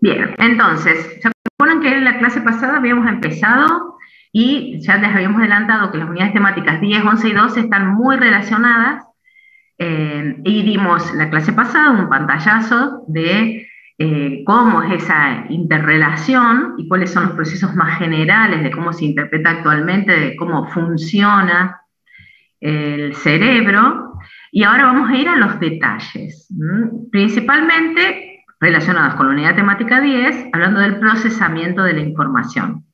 Bien, entonces, ¿se acuerdan que en la clase pasada habíamos empezado y ya les habíamos adelantado que las unidades temáticas 10, 11 y 12 están muy relacionadas? Y dimos la clase pasada un pantallazo de cómo es esa interrelación y cuáles son los procesos más generales de cómo se interpreta actualmente, de cómo funciona el cerebro. Y ahora vamos a ir a los detalles, principalmente relacionados con la unidad temática 10, hablando del procesamiento de la información.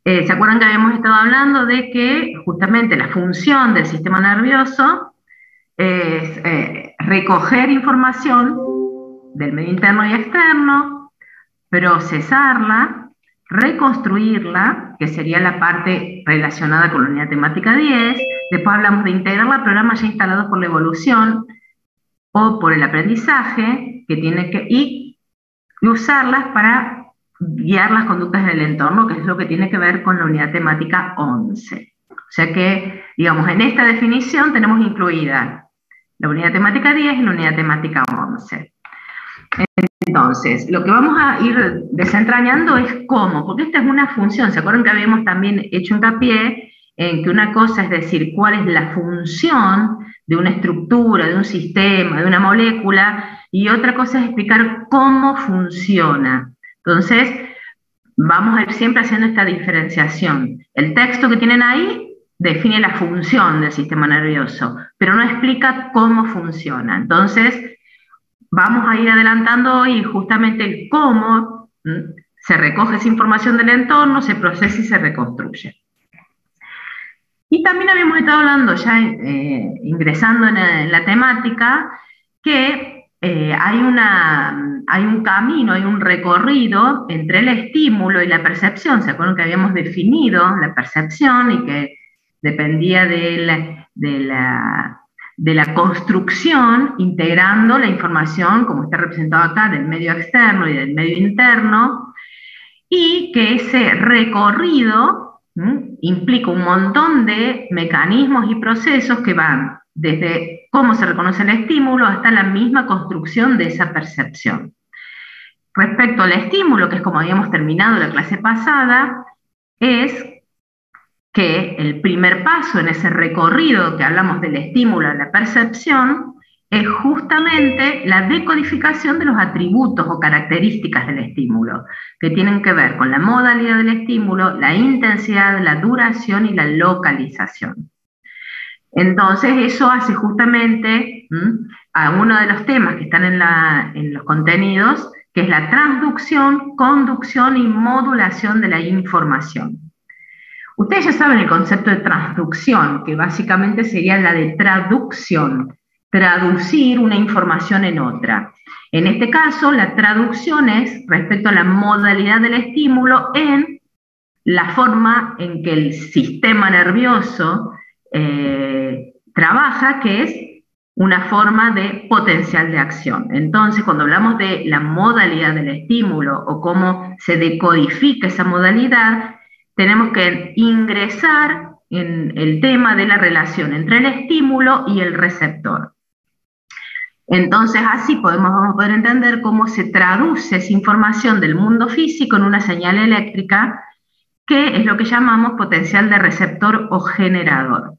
¿Se acuerdan que habíamos estado hablando de que justamente la función del sistema nervioso es recoger información del medio interno y externo, procesarla, reconstruirla, que sería la parte relacionada con la unidad temática 10, después hablamos de integrarla a programas ya instalados por la evolución o por el aprendizaje, que tiene que, y usarlas para guiar las conductas del entorno, que es lo que tiene que ver con la unidad temática 11. O sea que, digamos, en esta definición tenemos incluida la unidad temática 10 y la unidad temática 11. Entonces, lo que vamos a ir desentrañando es cómo, porque esta es una función. ¿Se acuerdan que habíamos también hecho hincapié en que una cosa es decir cuál es la función de una estructura, de un sistema, de una molécula, y otra cosa es explicar cómo funciona? Entonces, vamos a ir siempre haciendo esta diferenciación. El texto que tienen ahí define la función del sistema nervioso, pero no explica cómo funciona. Entonces, vamos a ir adelantando hoy justamente el cómo se recoge esa información del entorno, se procesa y se reconstruye. Y también habíamos estado hablando, ya ingresando en la temática, que hay un camino, hay un recorrido entre el estímulo y la percepción. ¿Se acuerdan que habíamos definido la percepción y que dependía de la construcción, integrando la información, como está representado acá, del medio externo y del medio interno, y que ese recorrido implica un montón de mecanismos y procesos que van desde cómo se reconoce el estímulo hasta la misma construcción de esa percepción. Respecto al estímulo, que es como habíamos terminado la clase pasada, es que el primer paso en ese recorrido que hablamos del estímulo a la percepción es justamente la decodificación de los atributos o características del estímulo, que tienen que ver con la modalidad del estímulo, la intensidad, la duración y la localización. Entonces eso hace justamente a uno de los temas que están en los contenidos, que es la transducción, conducción y modulación de la información. Ustedes ya saben el concepto de transducción, que básicamente sería la de traducción, traducir una información en otra. En este caso, la traducción es respecto a la modalidad del estímulo en la forma en que el sistema nervioso trabaja, que es una forma de potencial de acción. Entonces, cuando hablamos de la modalidad del estímulo o cómo se decodifica esa modalidad, tenemos que ingresar en el tema de la relación entre el estímulo y el receptor. Entonces, así vamos a poder entender cómo se traduce esa información del mundo físico en una señal eléctrica, que es lo que llamamos potencial de receptor o generador.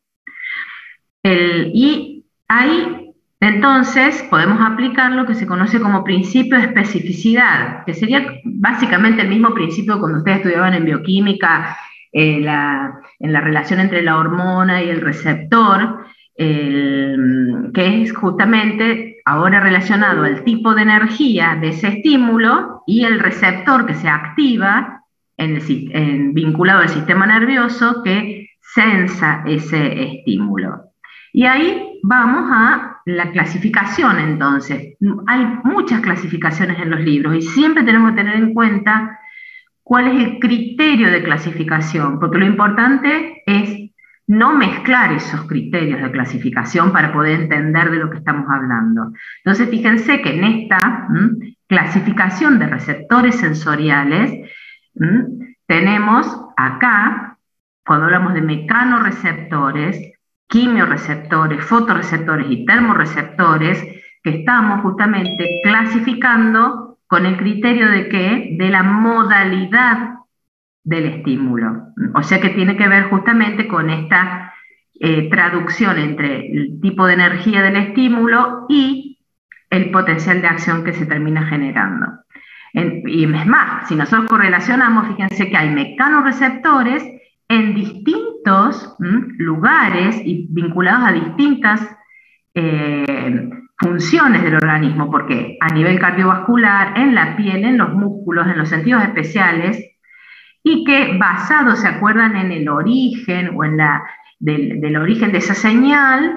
Y ahí, entonces, podemos aplicar lo que se conoce como principio de especificidad, que sería básicamente el mismo principio cuando ustedes estudiaban en bioquímica, en la relación entre la hormona y el receptor, que es justamente ahora relacionado al tipo de energía de ese estímulo y el receptor que se activa vinculado al sistema nervioso que sensa ese estímulo. Y ahí vamos a la clasificación, entonces. Hay muchas clasificaciones en los libros y siempre tenemos que tener en cuenta cuál es el criterio de clasificación, porque lo importante es no mezclar esos criterios de clasificación para poder entender de lo que estamos hablando. Entonces, fíjense que en esta clasificación de receptores sensoriales tenemos acá, cuando hablamos de mecanorreceptores, quimioreceptores, fotorreceptores y termorreceptores, que estamos justamente clasificando con el criterio de que de la modalidad del estímulo. O sea que tiene que ver justamente con esta traducción entre el tipo de energía del estímulo y el potencial de acción que se termina generando. Y es más, si nosotros correlacionamos, fíjense que hay mecanorreceptores en distintos lugares y vinculados a distintas funciones del organismo, porque a nivel cardiovascular, en la piel, en los músculos, en los sentidos especiales, y que basados, ¿se acuerdan?, en el origen o en del origen de esa señal,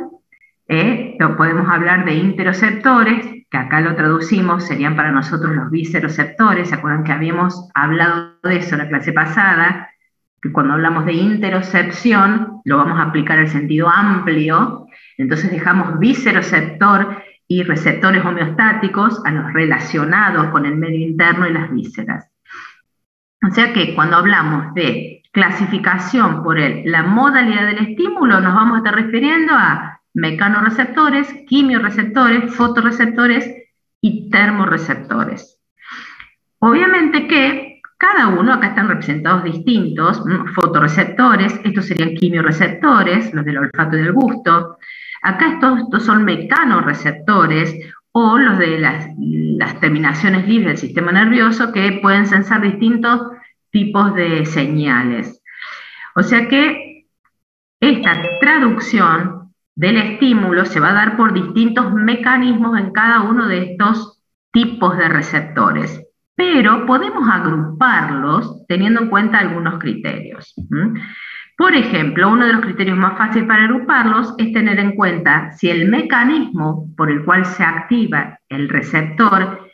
podemos hablar de interoceptores, que acá lo traducimos, serían para nosotros los viceroceptores. ¿Se acuerdan que habíamos hablado de eso la clase pasada? Que cuando hablamos de interocepción, lo vamos a aplicar al sentido amplio, entonces dejamos viceroceptor y receptores homeostáticos a los relacionados con el medio interno y las vísceras. O sea que cuando hablamos de clasificación por la modalidad del estímulo, nos vamos a estar refiriendo a mecanorreceptores, quimioreceptores, fotorreceptores y termorreceptores. Obviamente que cada uno, acá están representados distintos, fotorreceptores, estos serían quimioreceptores, los del olfato y del gusto. Acá estos son mecanorreceptores, o los de las terminaciones libres del sistema nervioso, que pueden sensar distintos tipos de señales. O sea que esta traducción del estímulo se va a dar por distintos mecanismos en cada uno de estos tipos de receptores, pero podemos agruparlos teniendo en cuenta algunos criterios. Por ejemplo, uno de los criterios más fáciles para agruparlos es tener en cuenta si el mecanismo por el cual se activa el receptor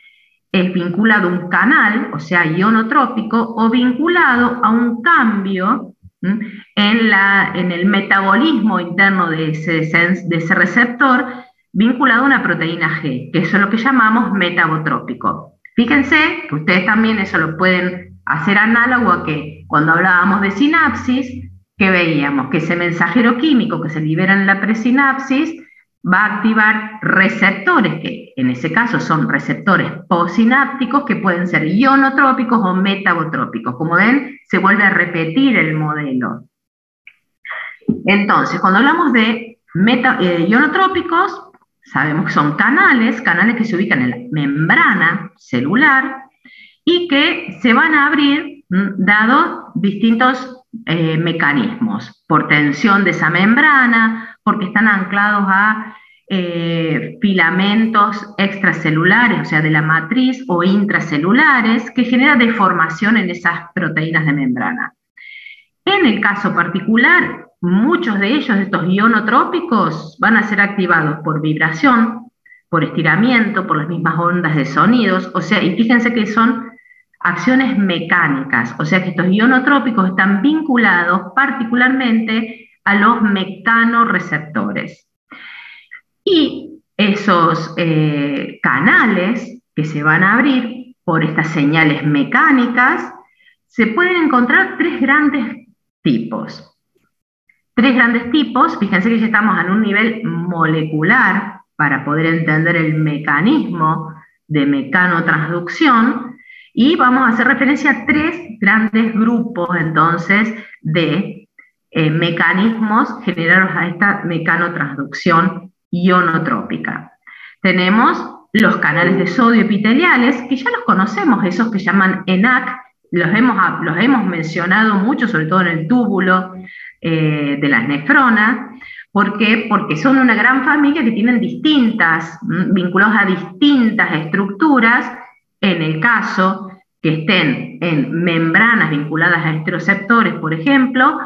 es vinculado a un canal, o sea, ionotrópico, o vinculado a un cambio en el metabolismo interno de ese receptor, vinculado a una proteína G, que eso es lo que llamamos metabotrópico. Fíjense que ustedes también eso lo pueden hacer análogo a que cuando hablábamos de sinapsis, que veíamos que ese mensajero químico que se libera en la presinapsis va a activar receptores, que en ese caso son receptores postsinápticos, que pueden ser ionotrópicos o metabotrópicos. Como ven, se vuelve a repetir el modelo. Entonces, cuando hablamos de ionotrópicos, sabemos que son canales que se ubican en la membrana celular y que se van a abrir dado distintos mecanismos, por tensión de esa membrana, porque están anclados a filamentos extracelulares, o sea, de la matriz, o intracelulares, que genera deformación en esas proteínas de membrana. En el caso particular, muchos de ellos, estos ionotrópicos, van a ser activados por vibración, por estiramiento, por las mismas ondas de sonidos, o sea, y fíjense que son acciones mecánicas, o sea que estos ionotrópicos están vinculados particularmente a los mecanorreceptores. Y esos canales que se van a abrir por estas señales mecánicas, se pueden encontrar tres grandes tipos. Fíjense que ya estamos en un nivel molecular para poder entender el mecanismo de mecanotransducción, y vamos a hacer referencia a tres grandes grupos entonces de mecanismos generados a esta mecanotransducción ionotrópica. Tenemos los canales de sodio epiteliales, que ya los conocemos, esos que llaman ENaC, los hemos mencionado mucho, sobre todo en el túbulo de las nefronas. ¿Por qué? Porque son una gran familia que tienen vinculados a distintas estructuras. En el caso que estén en membranas vinculadas a esteroceptores, por ejemplo,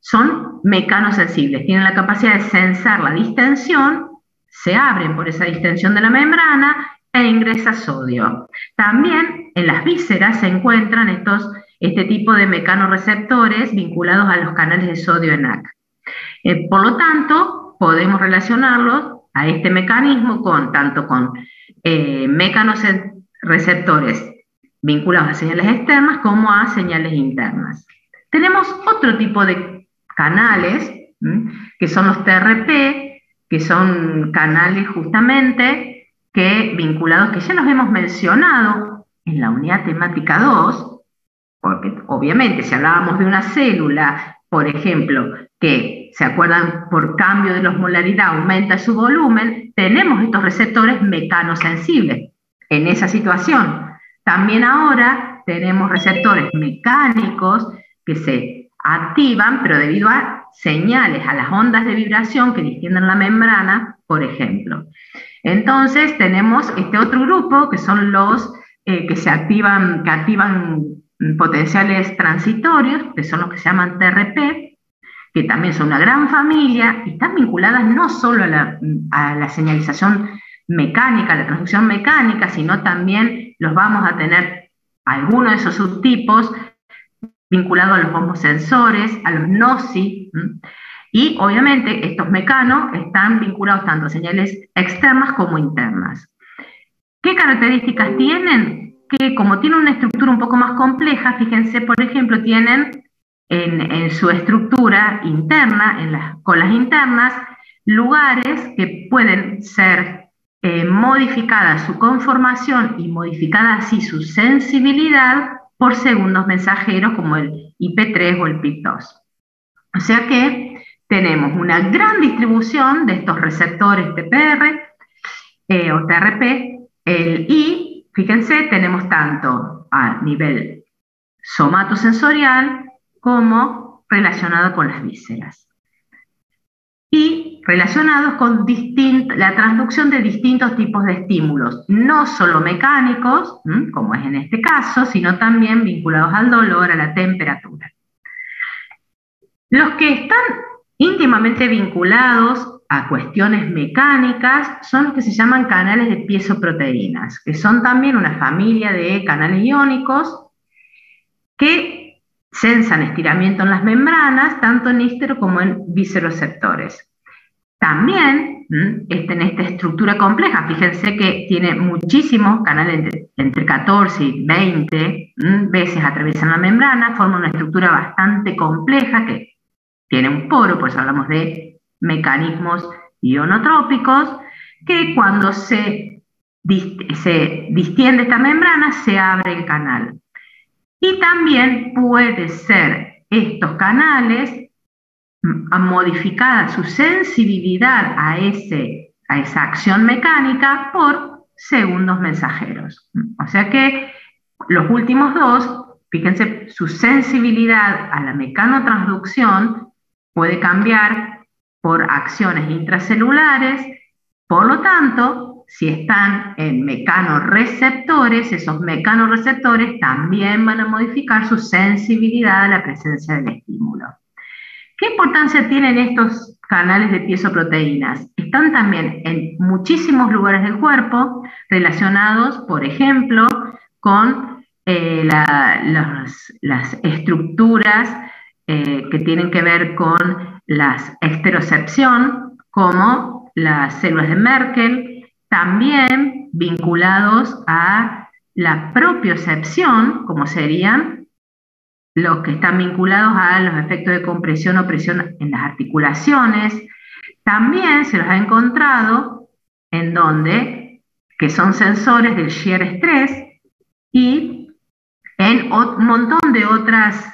son mecanosensibles, tienen la capacidad de sensar la distensión, se abren por esa distensión de la membrana e ingresa sodio. También en las vísceras se encuentran este tipo de mecanoreceptores vinculados a los canales de sodio ENaC. Por lo tanto, podemos relacionarlos a este mecanismo tanto con mecanoreceptores vinculados a señales externas como a señales internas. Tenemos otro tipo de canales, que son los TRP, que son canales justamente vinculados, que ya los hemos mencionado en la unidad temática 2, porque obviamente si hablábamos de una célula, por ejemplo, que se acuerdan por cambio de la osmolaridad aumenta su volumen, tenemos estos receptores mecanosensibles en esa situación. También ahora tenemos receptores mecánicos que se activan, pero debido a señales, a las ondas de vibración que distienden la membrana, por ejemplo. Entonces tenemos este otro grupo que son los que activan potenciales transitorios, que son los que se llaman TRP, que también son una gran familia y están vinculadas no solo a la señalización mecánica, a la transducción mecánica, sino también los vamos a tener algunos de esos subtipos vinculados a los homosensores, a los NOSI, y obviamente estos mecanos están vinculados tanto a señales externas como internas. ¿Qué características tienen? Que como tienen una estructura un poco más compleja, fíjense, por ejemplo, tienen en su estructura interna, en las colas internas, lugares que pueden ser modificada su conformación y modificada así su sensibilidad por segundos mensajeros como el IP3 o el PIP2. O sea que tenemos una gran distribución de estos receptores TPR o TRP, y fíjense, tenemos tanto a nivel somatosensorial como relacionado con las vísceras. Y relacionados con la transducción de distintos tipos de estímulos, no solo mecánicos, como es en este caso, sino también vinculados al dolor, a la temperatura. Los que están íntimamente vinculados a cuestiones mecánicas son los que se llaman canales de piezoproteínas, que son también una familia de canales iónicos que sensan estiramiento en las membranas, tanto en histero como en viceroceptores. También, en esta estructura compleja, fíjense que tiene muchísimos canales, entre 14 y 20 veces atraviesan la membrana, forma una estructura bastante compleja que tiene un poro, por eso hablamos de mecanismos ionotrópicos, que cuando se distiende esta membrana se abre el canal. Y también puede ser estos canales a modificar su sensibilidad a esa acción mecánica por segundos mensajeros. O sea que los últimos dos, fíjense, su sensibilidad a la mecanotransducción puede cambiar por acciones intracelulares, por lo tanto, si están en mecanoreceptores, esos mecanoreceptores también van a modificar su sensibilidad a la presencia del estímulo. ¿Qué importancia tienen estos canales de piezoproteínas? Están también en muchísimos lugares del cuerpo relacionados, por ejemplo, con las estructuras que tienen que ver con la esterocepción, como las células de Merkel, también vinculados a la propiocepción, como serían los que están vinculados a los efectos de compresión o presión en las articulaciones. También se los ha encontrado en donde, que son sensores del shear stress, y en un montón de otras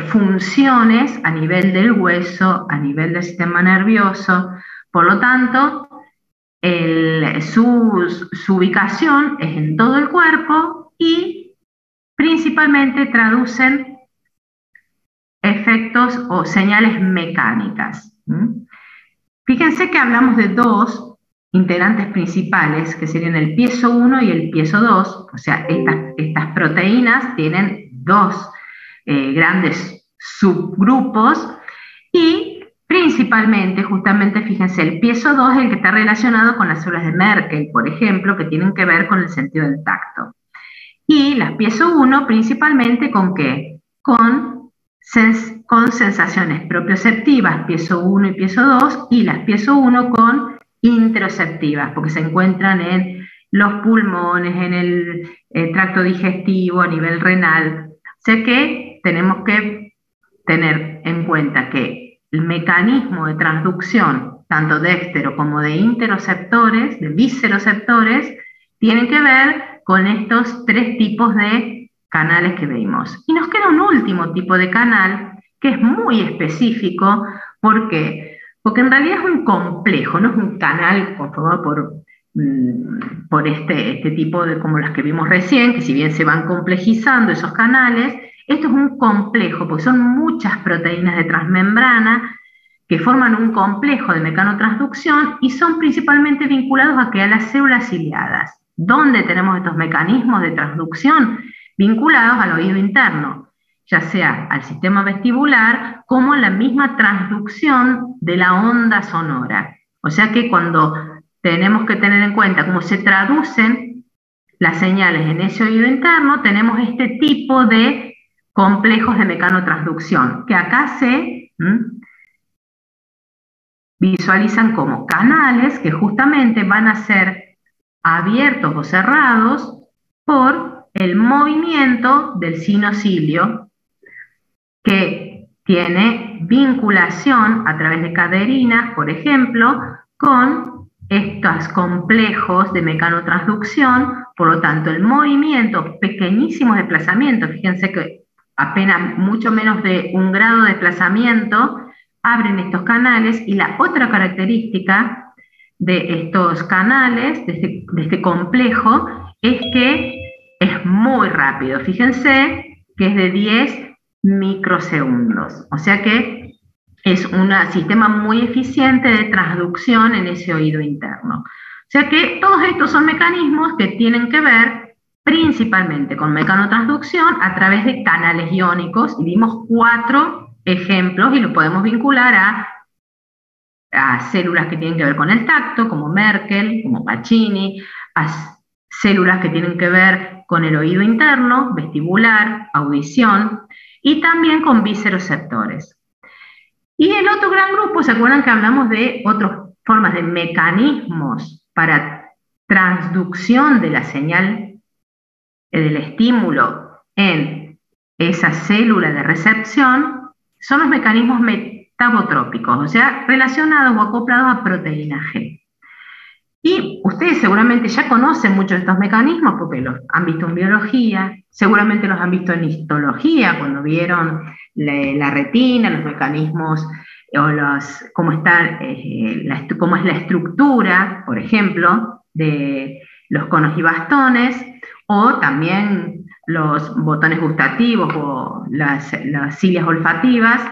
funciones a nivel del hueso, a nivel del sistema nervioso. Por lo tanto, su ubicación es en todo el cuerpo y principalmente traducen efectos o señales mecánicas. Fíjense que hablamos de dos integrantes principales, que serían el piezo 1 y el piezo 2, o sea, estas proteínas tienen dos grandes subgrupos y principalmente, justamente, fíjense, el piezo 2 es el que está relacionado con las células de Merkel, por ejemplo, que tienen que ver con el sentido del tacto. Y las piezo 1 principalmente ¿con qué? Con sensaciones propioceptivas, piezo 1 y piezo 2, y las piezo 1 con interoceptivas, porque se encuentran en los pulmones, en el tracto digestivo, a nivel renal. O sea que tenemos que tener en cuenta que el mecanismo de transducción, tanto de estero como de interoceptores, de viceroceptores, tienen que ver con estos tres tipos de canales que vimos. Y nos queda un último tipo de canal que es muy específico. ¿Por qué? Porque en realidad es un complejo, no es un canal conformado por este tipo de, como los que vimos recién, que si bien se van complejizando esos canales, esto es un complejo, porque son muchas proteínas de transmembrana que forman un complejo de mecanotransducción y son principalmente vinculados a las células ciliadas. ¿Dónde tenemos estos mecanismos de transducción? Vinculados al oído interno, ya sea al sistema vestibular como a la misma transducción de la onda sonora. O sea que cuando tenemos que tener en cuenta cómo se traducen las señales en ese oído interno, tenemos este tipo de complejos de mecanotransducción, que acá se visualizan como canales que justamente van a ser abiertos o cerrados por el movimiento del sinocilio, que tiene vinculación a través de caderinas, por ejemplo, con estos complejos de mecanotransducción. Por lo tanto, el movimiento, pequeñísimos desplazamientos, fíjense que apenas mucho menos de 1 grado de desplazamiento, abren estos canales. Y la otra característica de estos canales, de este complejo, es que es muy rápido. Fíjense que es de 10 microsegundos. O sea que es un sistema muy eficiente de transducción en ese oído interno. O sea que todos estos son mecanismos que tienen que ver principalmente con mecanotransducción a través de canales iónicos, y dimos 4 ejemplos y los podemos vincular a células que tienen que ver con el tacto, como Merkel, como Pacini, a células que tienen que ver con el oído interno, vestibular, audición, y también con visceroceptores. Y el otro gran grupo, ¿se acuerdan que hablamos de otras formas de mecanismos para transducción de la señal del estímulo en esa célula de recepción? Son los mecanismos metabotrópicos, o sea, relacionados o acoplados a proteína G. Y ustedes seguramente ya conocen muchos de estos mecanismos porque los han visto en biología, seguramente los han visto en histología, cuando vieron la retina, los mecanismos, o cómo es la estructura, por ejemplo, de los conos y bastones, o también los botones gustativos o las cilias olfativas,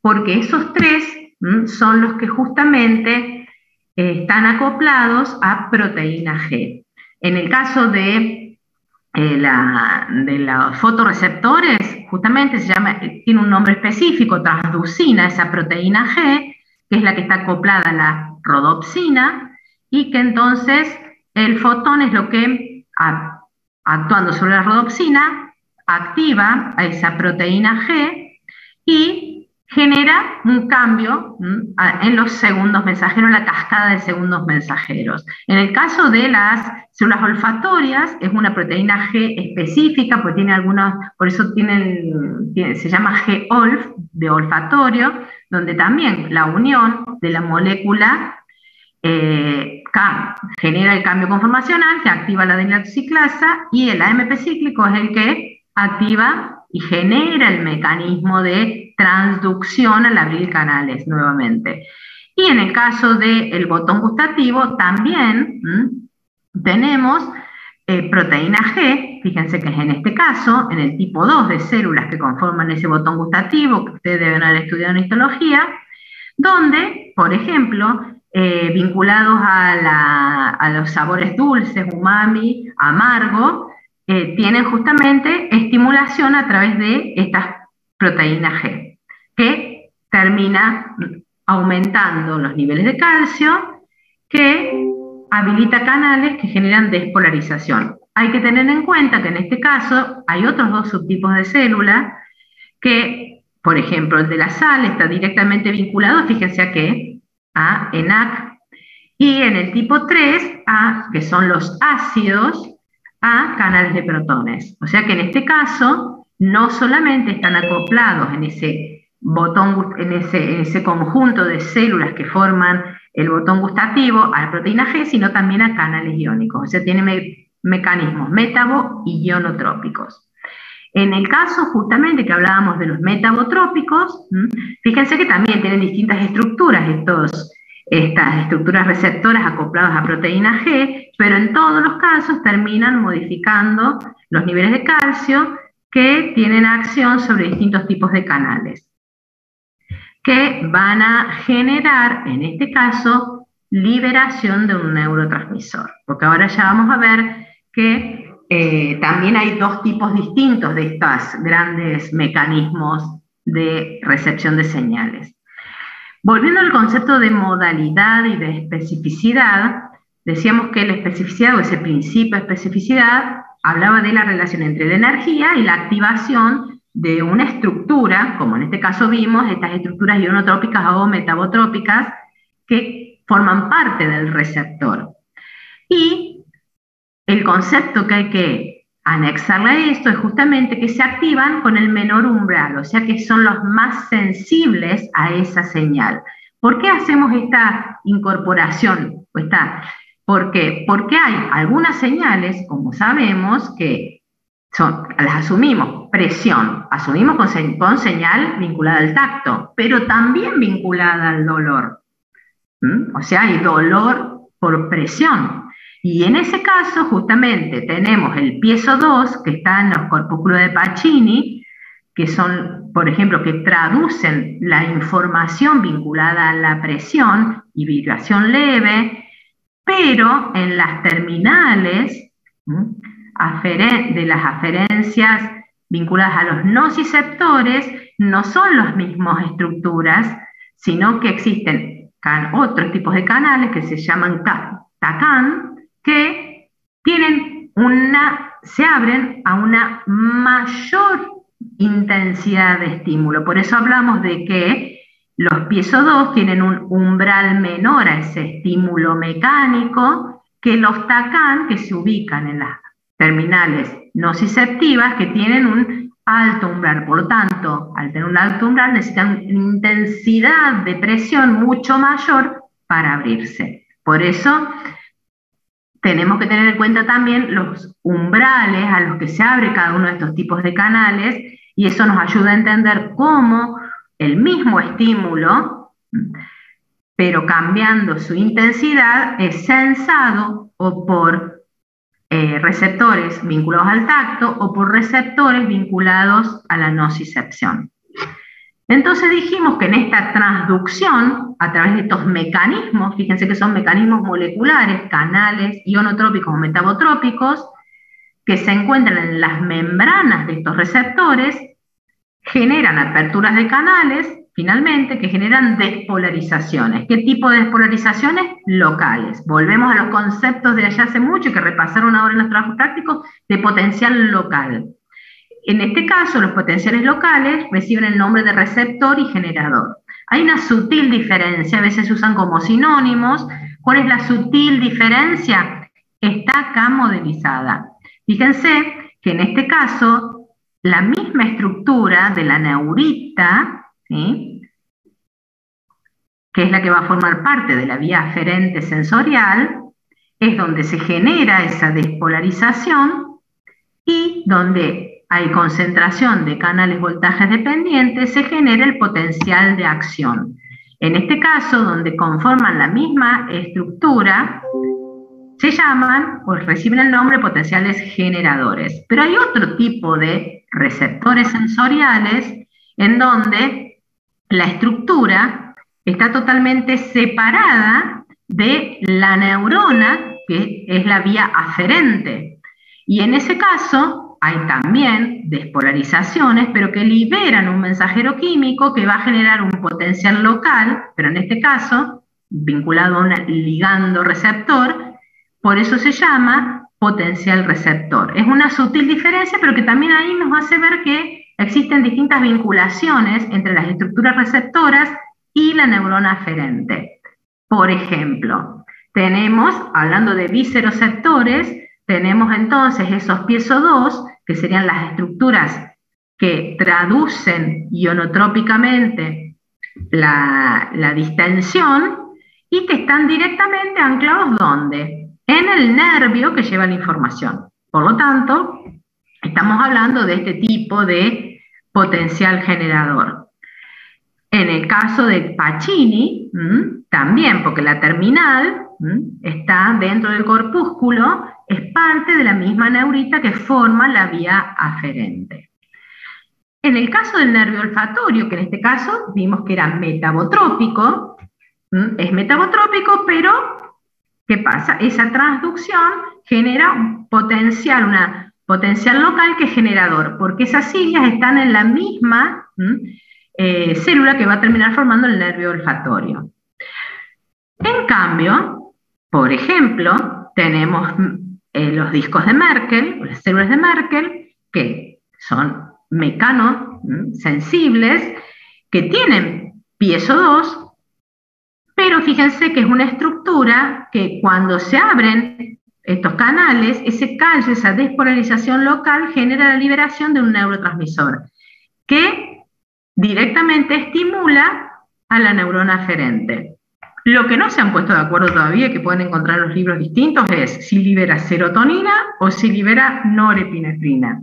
porque esos tres son los que justamente están acoplados a proteína G. En el caso de los fotorreceptores, justamente tiene un nombre específico, transducina, esa proteína G, que es la que está acoplada a la rodopsina, y que entonces el fotón es lo que, actuando sobre la rodopsina, activa a esa proteína G y genera un cambio en los segundos mensajeros, en la cascada de segundos mensajeros. En el caso de las células olfatorias, es una proteína G específica, pues tiene algunas, por eso se llama G-olf, de olfatorio, donde también la unión de la molécula genera el cambio conformacional que activa la desoxiclasa, y el AMP cíclico es el que activa y genera el mecanismo de transducción al abrir canales nuevamente. Y en el caso del botón gustativo también tenemos proteína G, fíjense que es en este caso, en el tipo 2 de células que conforman ese botón gustativo, que ustedes deben haber estudiado en histología, donde, por ejemplo, vinculados a los sabores dulces, umami, amargo, tienen justamente estimulación a través de estas proteínas G, que termina aumentando los niveles de calcio, que habilita canales que generan despolarización. Hay que tener en cuenta que en este caso hay otros 2 subtipos de células que, por ejemplo, el de la sal está directamente vinculado, fíjense a ENaC, y en el tipo 3, que son los ácidos, a canales de protones. O sea que en este caso no solamente están acoplados en ese botón, en ese conjunto de células que forman el botón gustativo a la proteína G, sino también a canales iónicos. O sea, tiene mecanismos métabo y ionotrópicos. En el caso justamente que hablábamos de los metabotrópicos, fíjense que también tienen distintas estructuras estas estructuras receptoras acopladas a proteína G, pero en todos los casos terminan modificando los niveles de calcio que tienen acción sobre distintos tipos de canales, que van a generar, en este caso, liberación de un neurotransmisor. Porque ahora ya vamos a ver que también hay dos tipos distintos de estos grandes mecanismos de recepción de señales. Volviendo al concepto de modalidad y de especificidad, decíamos que la especificidad o ese principio de especificidad hablaba de la relación entre la energía y la activación de una estructura, como en este caso vimos, estas estructuras ionotrópicas o metabotrópicas que forman parte del receptor. Y el concepto que hay que anexarle a esto es justamente que se activan con el menor umbral, o sea que son los más sensibles a esa señal. ¿Por qué hacemos esta incorporación? ¿Por qué? Porque hay algunas señales, como sabemos, que las asumimos, presión, asumimos con señal vinculada al tacto, pero también vinculada al dolor. O sea, hay dolor por presión. Y en ese caso, justamente, tenemos el piezo 2, que está en los corpúsculos de Pacini, que son, por ejemplo, que traducen la información vinculada a la presión y vibración leve, pero en las terminales de las aferencias vinculadas a los nociceptores no son las mismas estructuras, sino que existen otros tipos de canales que se llaman TACAN, que se abren a una mayor intensidad de estímulo. Por eso hablamos de que los piezo 2 tienen un umbral menor a ese estímulo mecánico que los TACAN, que se ubican en las terminales nociceptivas, que tienen un alto umbral. Por lo tanto, al tener un alto umbral necesitan una intensidad de presión mucho mayor para abrirse. Por eso tenemos que tener en cuenta también los umbrales a los que se abre cada uno de estos tipos de canales, y eso nos ayuda a entender cómo el mismo estímulo, pero cambiando su intensidad, es sensado o por receptores vinculados al tacto o por receptores vinculados a la nocicepción. Entonces dijimos que en esta transducción, a través de estos mecanismos, fíjense que son mecanismos moleculares, canales ionotrópicos o metabotrópicos, que se encuentran en las membranas de estos receptores, generan aperturas de canales, finalmente, que generan despolarizaciones. ¿Qué tipo de despolarizaciones? Locales. Volvemos a los conceptos de allá hace mucho, que repasaron ahora en los trabajos prácticos, de potencial local. En este caso, los potenciales locales reciben el nombre de receptor y generador. Hay una sutil diferencia, a veces se usan como sinónimos. ¿Cuál es la sutil diferencia? Está acá modelizada. Fíjense que en este caso, la misma estructura de la neurita, ¿sí?, que es la que va a formar parte de la vía aferente sensorial, es donde se genera esa despolarización y donde hay concentración de canales voltajes dependientes, se genera el potencial de acción. En este caso, donde conforman la misma estructura, se llaman o reciben el nombre de potenciales generadores. Pero hay otro tipo de receptores sensoriales en donde la estructura está totalmente separada de la neurona, que es la vía aferente. Y en ese caso hay también despolarizaciones, pero que liberan un mensajero químico que va a generar un potencial local, pero en este caso vinculado a un ligando receptor, por eso se llama potencial receptor. Es una sutil diferencia, pero que también ahí nos hace ver que existen distintas vinculaciones entre las estructuras receptoras y la neurona aferente. Por ejemplo, tenemos, hablando de visceroceptores, tenemos entonces esos piezo 2, que serían las estructuras que traducen ionotrópicamente la distensión y que están directamente anclados ¿dónde? en el nervio que lleva la información. Por lo tanto, estamos hablando de este tipo de potencial generador. En el caso de Pacini, también, porque la terminal está dentro del corpúsculo, es parte de la misma neurita que forma la vía aferente. En el caso del nervio olfatorio, que en este caso vimos que era metabotrópico, es metabotrópico, pero ¿qué pasa? Esa transducción genera un potencial, una potencial local que es generador, porque esas siglas están en la misma célula que va a terminar formando el nervio olfatorio. En cambio, por ejemplo, tenemos los discos de Merkel, las células de Merkel, que son mecanosensibles, que tienen piezo 2, pero fíjense que es una estructura que cuando se abren estos canales, ese calcio, esa despolarización local, genera la liberación de un neurotransmisor que directamente estimula a la neurona aferente. Lo que no se han puesto de acuerdo todavía, que pueden encontrar en los libros distintos, es si libera serotonina o si libera norepinefrina.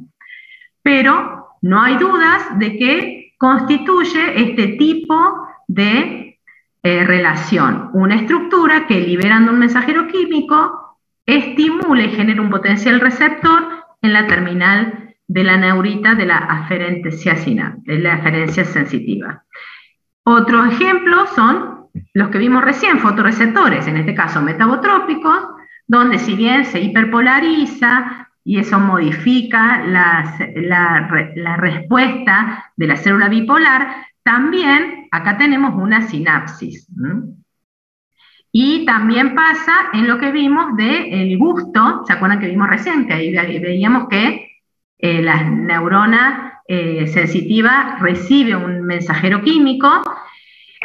Pero no hay dudas de que constituye este tipo de relación, una estructura que liberando un mensajero químico estimula y genera un potencial receptor en la terminal de la neurita de la aferencia sensitiva. Otros ejemplos son los que vimos recién, fotorreceptores, en este caso metabotrópicos, donde si bien se hiperpolariza y eso modifica la respuesta de la célula bipolar, también acá tenemos una sinapsis. Y también pasa en lo que vimos del gusto, ¿se acuerdan que vimos recién? Que ahí veíamos que la neurona sensitiva recibe un mensajero químico,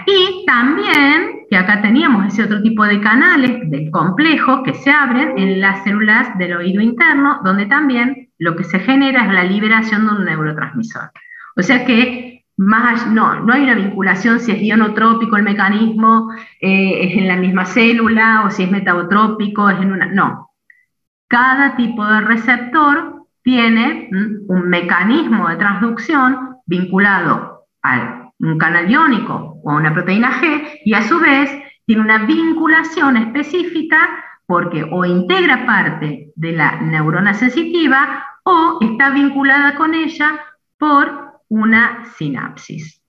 y también que acá teníamos ese otro tipo de canales del complejo que se abren en las células del oído interno, donde también lo que se genera es la liberación de un neurotransmisor. O sea que no hay una vinculación si es ionotrópico el mecanismo, es en la misma célula, o si es metabotrópico, es en una... No. Cada tipo de receptor tiene un mecanismo de transducción vinculado a un canal iónico o a una proteína G, y a su vez tiene una vinculación específica porque o integra parte de la neurona sensitiva o está vinculada con ella por una sinapsis.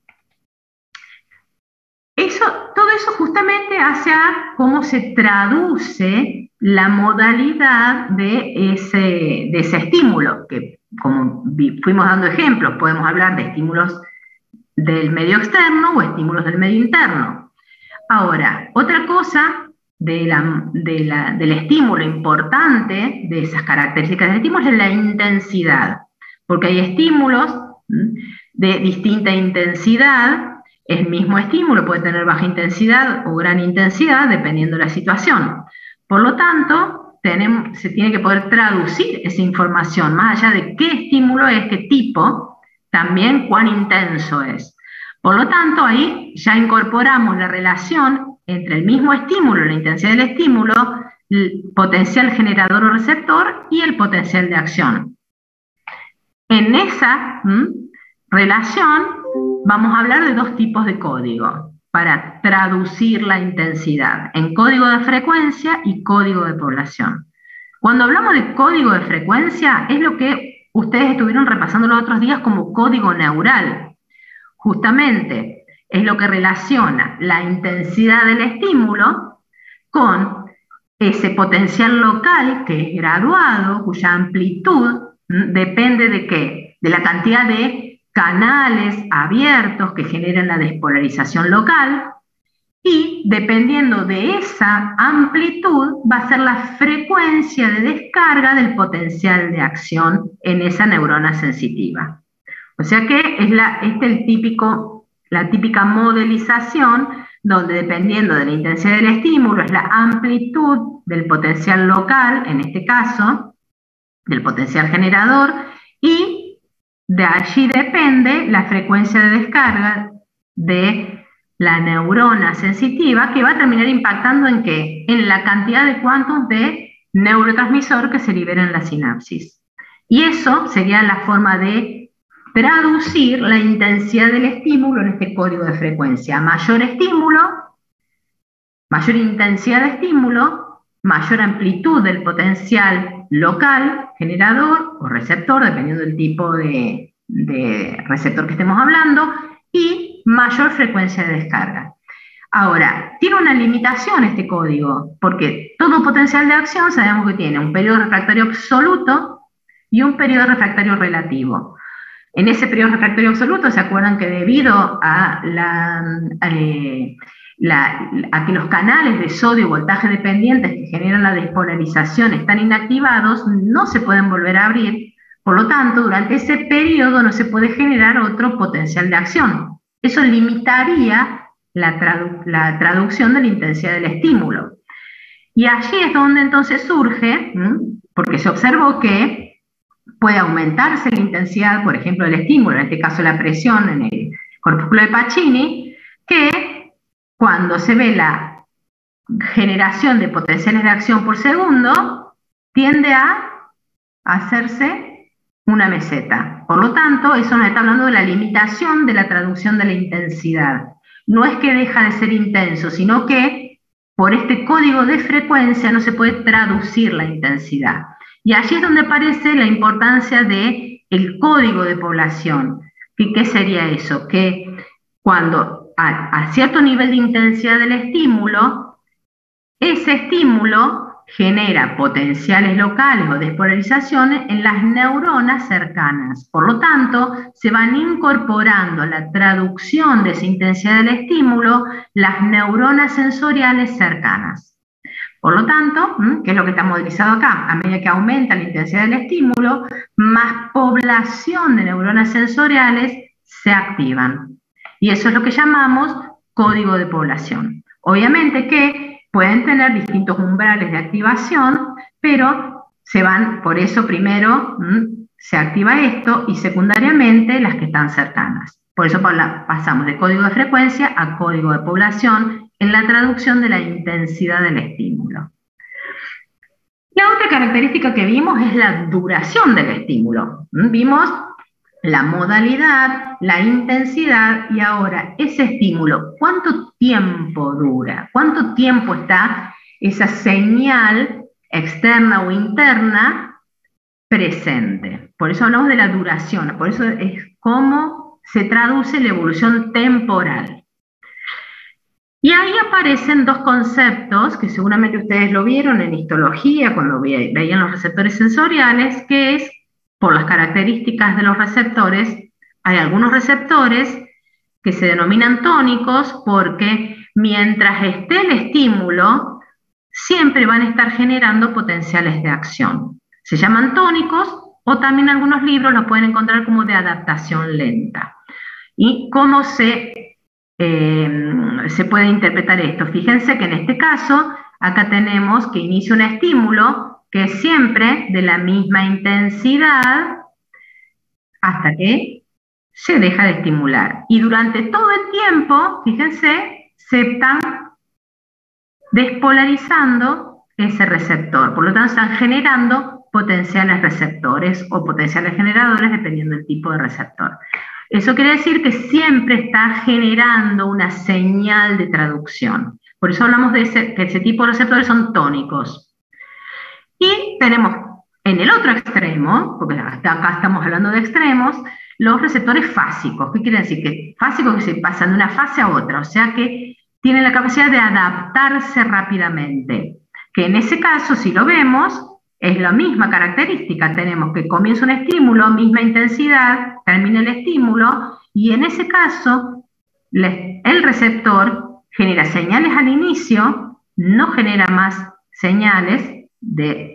Todo eso justamente hace a cómo se traduce la modalidad de ese estímulo, que como fuimos dando ejemplos, podemos hablar de estímulos del medio externo o estímulos del medio interno. Ahora, otra cosa del estímulo importante, de esas características del estímulo, es la intensidad, porque hay estímulos de distinta intensidad. El mismo estímulo puede tener baja intensidad o gran intensidad, dependiendo de la situación. Por lo tanto, se tiene que poder traducir esa información, más allá de qué estímulo es, qué tipo, también cuán intenso es. Por lo tanto, ahí ya incorporamos la relación entre el mismo estímulo, la intensidad del estímulo, el potencial generador o receptor y el potencial de acción. En esa relación vamos a hablar de dos tipos de código para traducir la intensidad, en código de frecuencia y código de población. Cuando hablamos de código de frecuencia, es lo que ustedes estuvieron repasando los otros días como código neural. Justamente es lo que relaciona la intensidad del estímulo con ese potencial local que es graduado, cuya amplitud depende de ¿qué? De la cantidad de canales abiertos que generan la despolarización local, y dependiendo de esa amplitud va a ser la frecuencia de descarga del potencial de acción en esa neurona sensitiva. O sea que es la típica modelización donde, dependiendo de la intensidad del estímulo, es la amplitud del potencial local, en este caso, del potencial generador, y de allí depende la frecuencia de descarga de la neurona sensitiva, que va a terminar impactando ¿en qué? En la cantidad de cuantos de neurotransmisor que se libera en la sinapsis. Y eso sería la forma de traducir la intensidad del estímulo en este código de frecuencia. Mayor estímulo, mayor intensidad de estímulo, mayor amplitud del potencial local, generador o receptor, dependiendo del tipo de receptor que estemos hablando, y mayor frecuencia de descarga. Ahora, tiene una limitación este código, porque todo potencial de acción sabemos que tiene un periodo refractario absoluto y un periodo refractario relativo. En ese periodo refractario absoluto, ¿se acuerdan que debido a que los canales de sodio y voltaje dependientes que generan la despolarización están inactivados, no se pueden volver a abrir? Por lo tanto, durante ese periodo no se puede generar otro potencial de acción. Eso limitaría la traducción de la intensidad del estímulo. Y allí es donde entonces surge, porque se observó que puede aumentarse la intensidad, por ejemplo, del estímulo, en este caso la presión en el corpúsculo de Pacini, que cuando se ve la generación de potenciales de acción por segundo, tiende a hacerse una meseta. Por lo tanto, eso nos está hablando de la limitación de la traducción de la intensidad. No es que deja de ser intenso, sino que por este código de frecuencia no se puede traducir la intensidad. Y allí es donde aparece la importancia del código de población. ¿Qué sería eso? Que cuando a cierto nivel de intensidad del estímulo, ese estímulo genera potenciales locales o despolarizaciones en las neuronas cercanas. Por lo tanto, se van incorporando a la traducción de esa intensidad del estímulo las neuronas sensoriales cercanas. Por lo tanto, ¿qué es lo que está modelizado acá? A medida que aumenta la intensidad del estímulo, más población de neuronas sensoriales se activan. Y eso es lo que llamamos código de población. Obviamente que pueden tener distintos umbrales de activación, pero se van, por eso primero se activa esto y secundariamente las que están cercanas. Por eso pasamos de código de frecuencia a código de población en la traducción de la intensidad del estímulo. La otra característica que vimos es la duración del estímulo. Vimos la modalidad, la intensidad y ahora ese estímulo, ¿cuánto tiempo dura? ¿Cuánto tiempo está esa señal externa o interna presente? Por eso hablamos de la duración, por eso es cómo se traduce la evolución temporal. Y ahí aparecen dos conceptos que seguramente ustedes lo vieron en histología cuando veían los receptores sensoriales, que es por las características de los receptores. Hay algunos receptores que se denominan tónicos porque mientras esté el estímulo, siempre van a estar generando potenciales de acción. Se llaman tónicos o también algunos libros los pueden encontrar como de adaptación lenta. ¿Y cómo se puede interpretar esto? Fíjense que en este caso, acá tenemos que inicia un estímulo que es siempre de la misma intensidad hasta que se deja de estimular. Y durante todo el tiempo, fíjense, se están despolarizando ese receptor. Por lo tanto, están generando potenciales receptores o potenciales generadores dependiendo del tipo de receptor. Eso quiere decir que siempre está generando una señal de traducción. Por eso hablamos de que ese tipo de receptores son tónicos. Y tenemos en el otro extremo, porque hasta acá estamos hablando de extremos, los receptores fásicos. ¿Qué quiere decir? Que fásicos que se pasan de una fase a otra, o sea que tienen la capacidad de adaptarse rápidamente. Que en ese caso, si lo vemos, es la misma característica. Tenemos que comienza un estímulo, misma intensidad, termina el estímulo, y en ese caso, el receptor genera señales al inicio, no genera más señales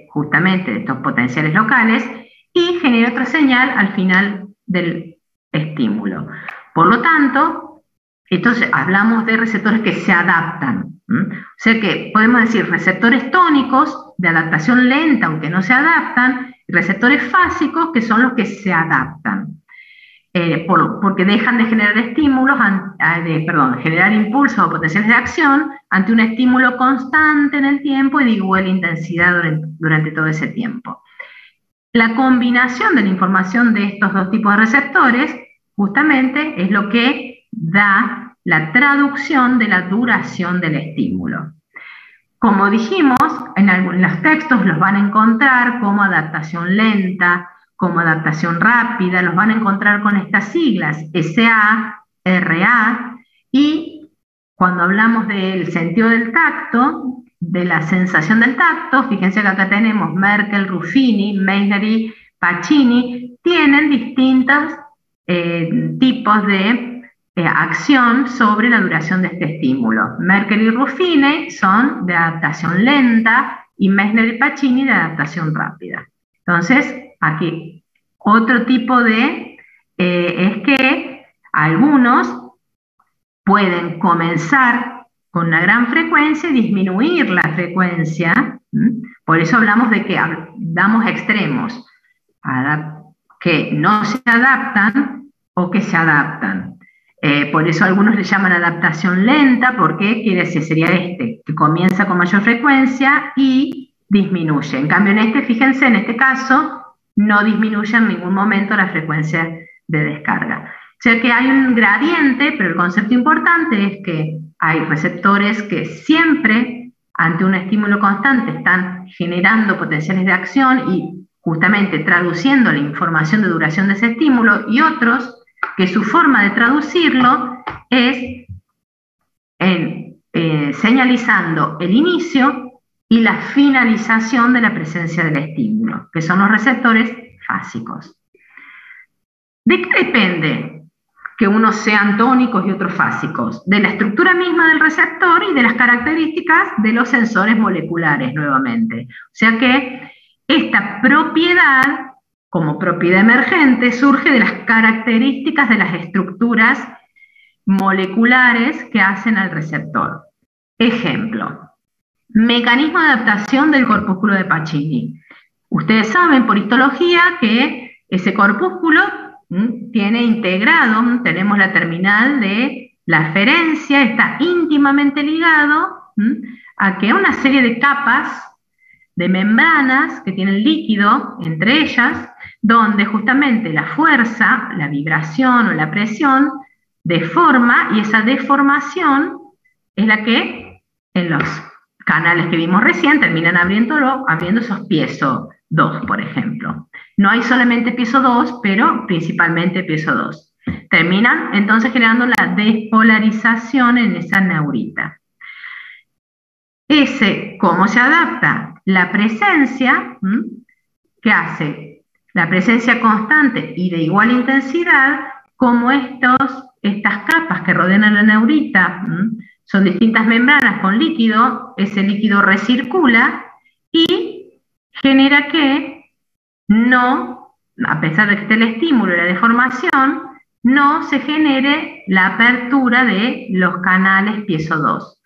justamente de estos potenciales locales y genera otra señal al final del estímulo. Por lo tanto, entonces hablamos de receptores que se adaptan. O sea que podemos decir receptores tónicos de adaptación lenta, aunque no se adaptan, y receptores fásicos que son los que se adaptan. porque dejan de generar estímulos, generar impulsos o potenciales de acción ante un estímulo constante en el tiempo y de igual intensidad durante todo ese tiempo. La combinación de la información de estos dos tipos de receptores justamente es lo que da la traducción de la duración del estímulo. Como dijimos, en los textos los van a encontrar como adaptación lenta, como adaptación rápida, los van a encontrar con estas siglas, SA, RA, y cuando hablamos del sentido del tacto, de la sensación del tacto, fíjense que acá tenemos Merkel, Ruffini, Meissner y Pacini, tienen distintos tipos de acción sobre la duración de este estímulo. Merkel y Ruffini son de adaptación lenta y Meissner y Pacini de adaptación rápida. Entonces, aquí otro tipo de, es que algunos pueden comenzar con una gran frecuencia y disminuir la frecuencia. Por eso hablamos de que damos extremos, que no se adaptan o que se adaptan. Por eso algunos le llaman adaptación lenta, porque quiere decir, sería que comienza con mayor frecuencia y disminuye. En cambio, fíjense, en este caso, no disminuye en ningún momento la frecuencia de descarga. O sea que hay un gradiente, pero el concepto importante es que hay receptores que siempre, ante un estímulo constante, están generando potenciales de acción y justamente traduciendo la información de duración de ese estímulo, y otros que su forma de traducirlo es señalizando el inicio y la finalización de la presencia del estímulo, que son los receptores fásicos. ¿De qué depende que unos sean tónicos y otros fásicos? De la estructura misma del receptor y de las características de los sensores moleculares, nuevamente. O sea que esta propiedad, como propiedad emergente, surge de las características de las estructuras moleculares que hacen al receptor. Ejemplo, mecanismo de adaptación del corpúsculo de Pacini. Ustedes saben por histología que ese corpúsculo tiene integrado, tenemos la terminal de la aferencia, está íntimamente ligado a que una serie de capas de membranas que tienen líquido entre ellas, donde justamente la fuerza, la vibración o la presión deforma, y esa deformación es la que en los canales que vimos recién terminan abriendo esos piezo 2, por ejemplo. No hay solamente piezo 2, pero principalmente piezo 2. Terminan entonces generando la despolarización en esa neurita. ¿Cómo se adapta? La presencia, ¿qué hace? La presencia constante y de igual intensidad, como estas capas que rodean a la neurita, son distintas membranas con líquido, ese líquido recircula y genera que no, a pesar de que esté el estímulo y la deformación, no se genere la apertura de los canales piezo 2.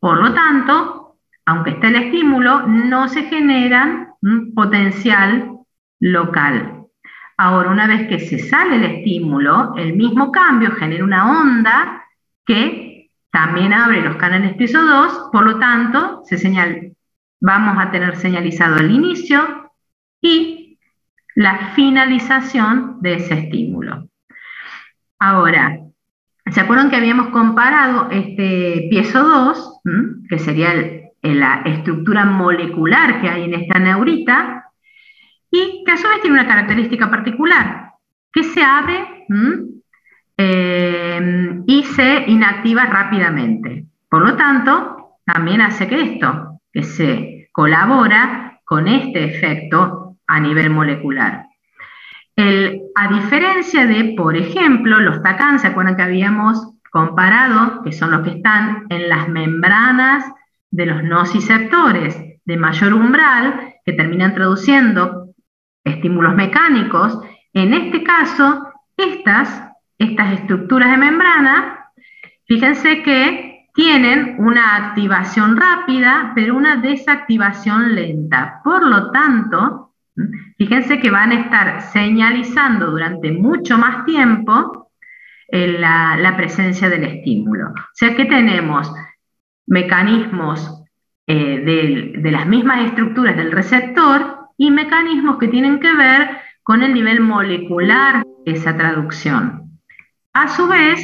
Por lo tanto, aunque esté el estímulo, no se generan potencial local. Ahora, una vez que se sale el estímulo, el mismo cambio genera una onda que también abre los canales piezo 2, por lo tanto, vamos a tener señalizado el inicio y la finalización de ese estímulo. Ahora, ¿se acuerdan que habíamos comparado este piezo 2, que sería la estructura molecular que hay en esta neurita, y que a su vez tiene una característica particular, que se abre y se inactiva rápidamente? Por lo tanto, también hace que se colabora con este efecto a nivel molecular. A diferencia de, por ejemplo, los TACAN, ¿se acuerdan que habíamos comparado? Que son los que están en las membranas de los nociceptores de mayor umbral, que terminan traduciendo estímulos mecánicos. En este caso, estas estructuras de membrana, fíjense que tienen una activación rápida, pero una desactivación lenta. Por lo tanto, Fíjense que van a estar señalizando durante mucho más tiempo la presencia del estímulo. O sea que tenemos mecanismos de las mismas estructuras del receptor y mecanismos que tienen que ver con el nivel molecular de esa traducción. A su vez,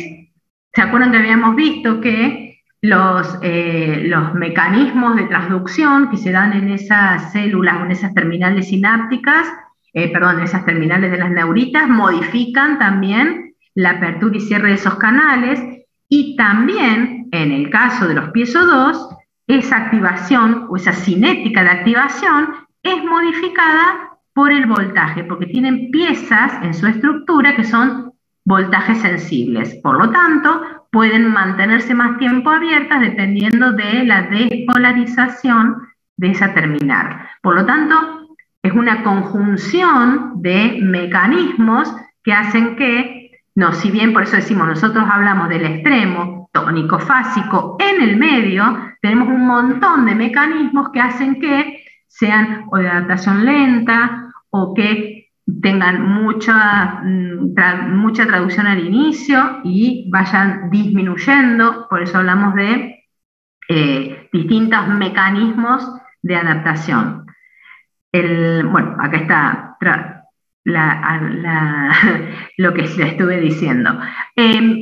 ¿se acuerdan que habíamos visto que los mecanismos de transducción que se dan en esas células o en esas terminales sinápticas, en esas terminales de las neuritas, modifican también la apertura y cierre de esos canales? Y también, en el caso de los piezo 2, esa activación o esa cinética de activación es modificada por el voltaje, porque tienen piezas en su estructura que son voltajes sensibles. Por lo tanto, pueden mantenerse más tiempo abiertas dependiendo de la despolarización de esa terminal. Por lo tanto, es una conjunción de mecanismos que hacen que, si bien por eso decimos, nosotros hablamos del extremo tónico-fásico, en el medio tenemos un montón de mecanismos que hacen que sean o de adaptación lenta o que tengan mucha traducción al inicio y vayan disminuyendo. Por eso hablamos de distintos mecanismos de adaptación. Bueno, acá está lo que les estuve diciendo.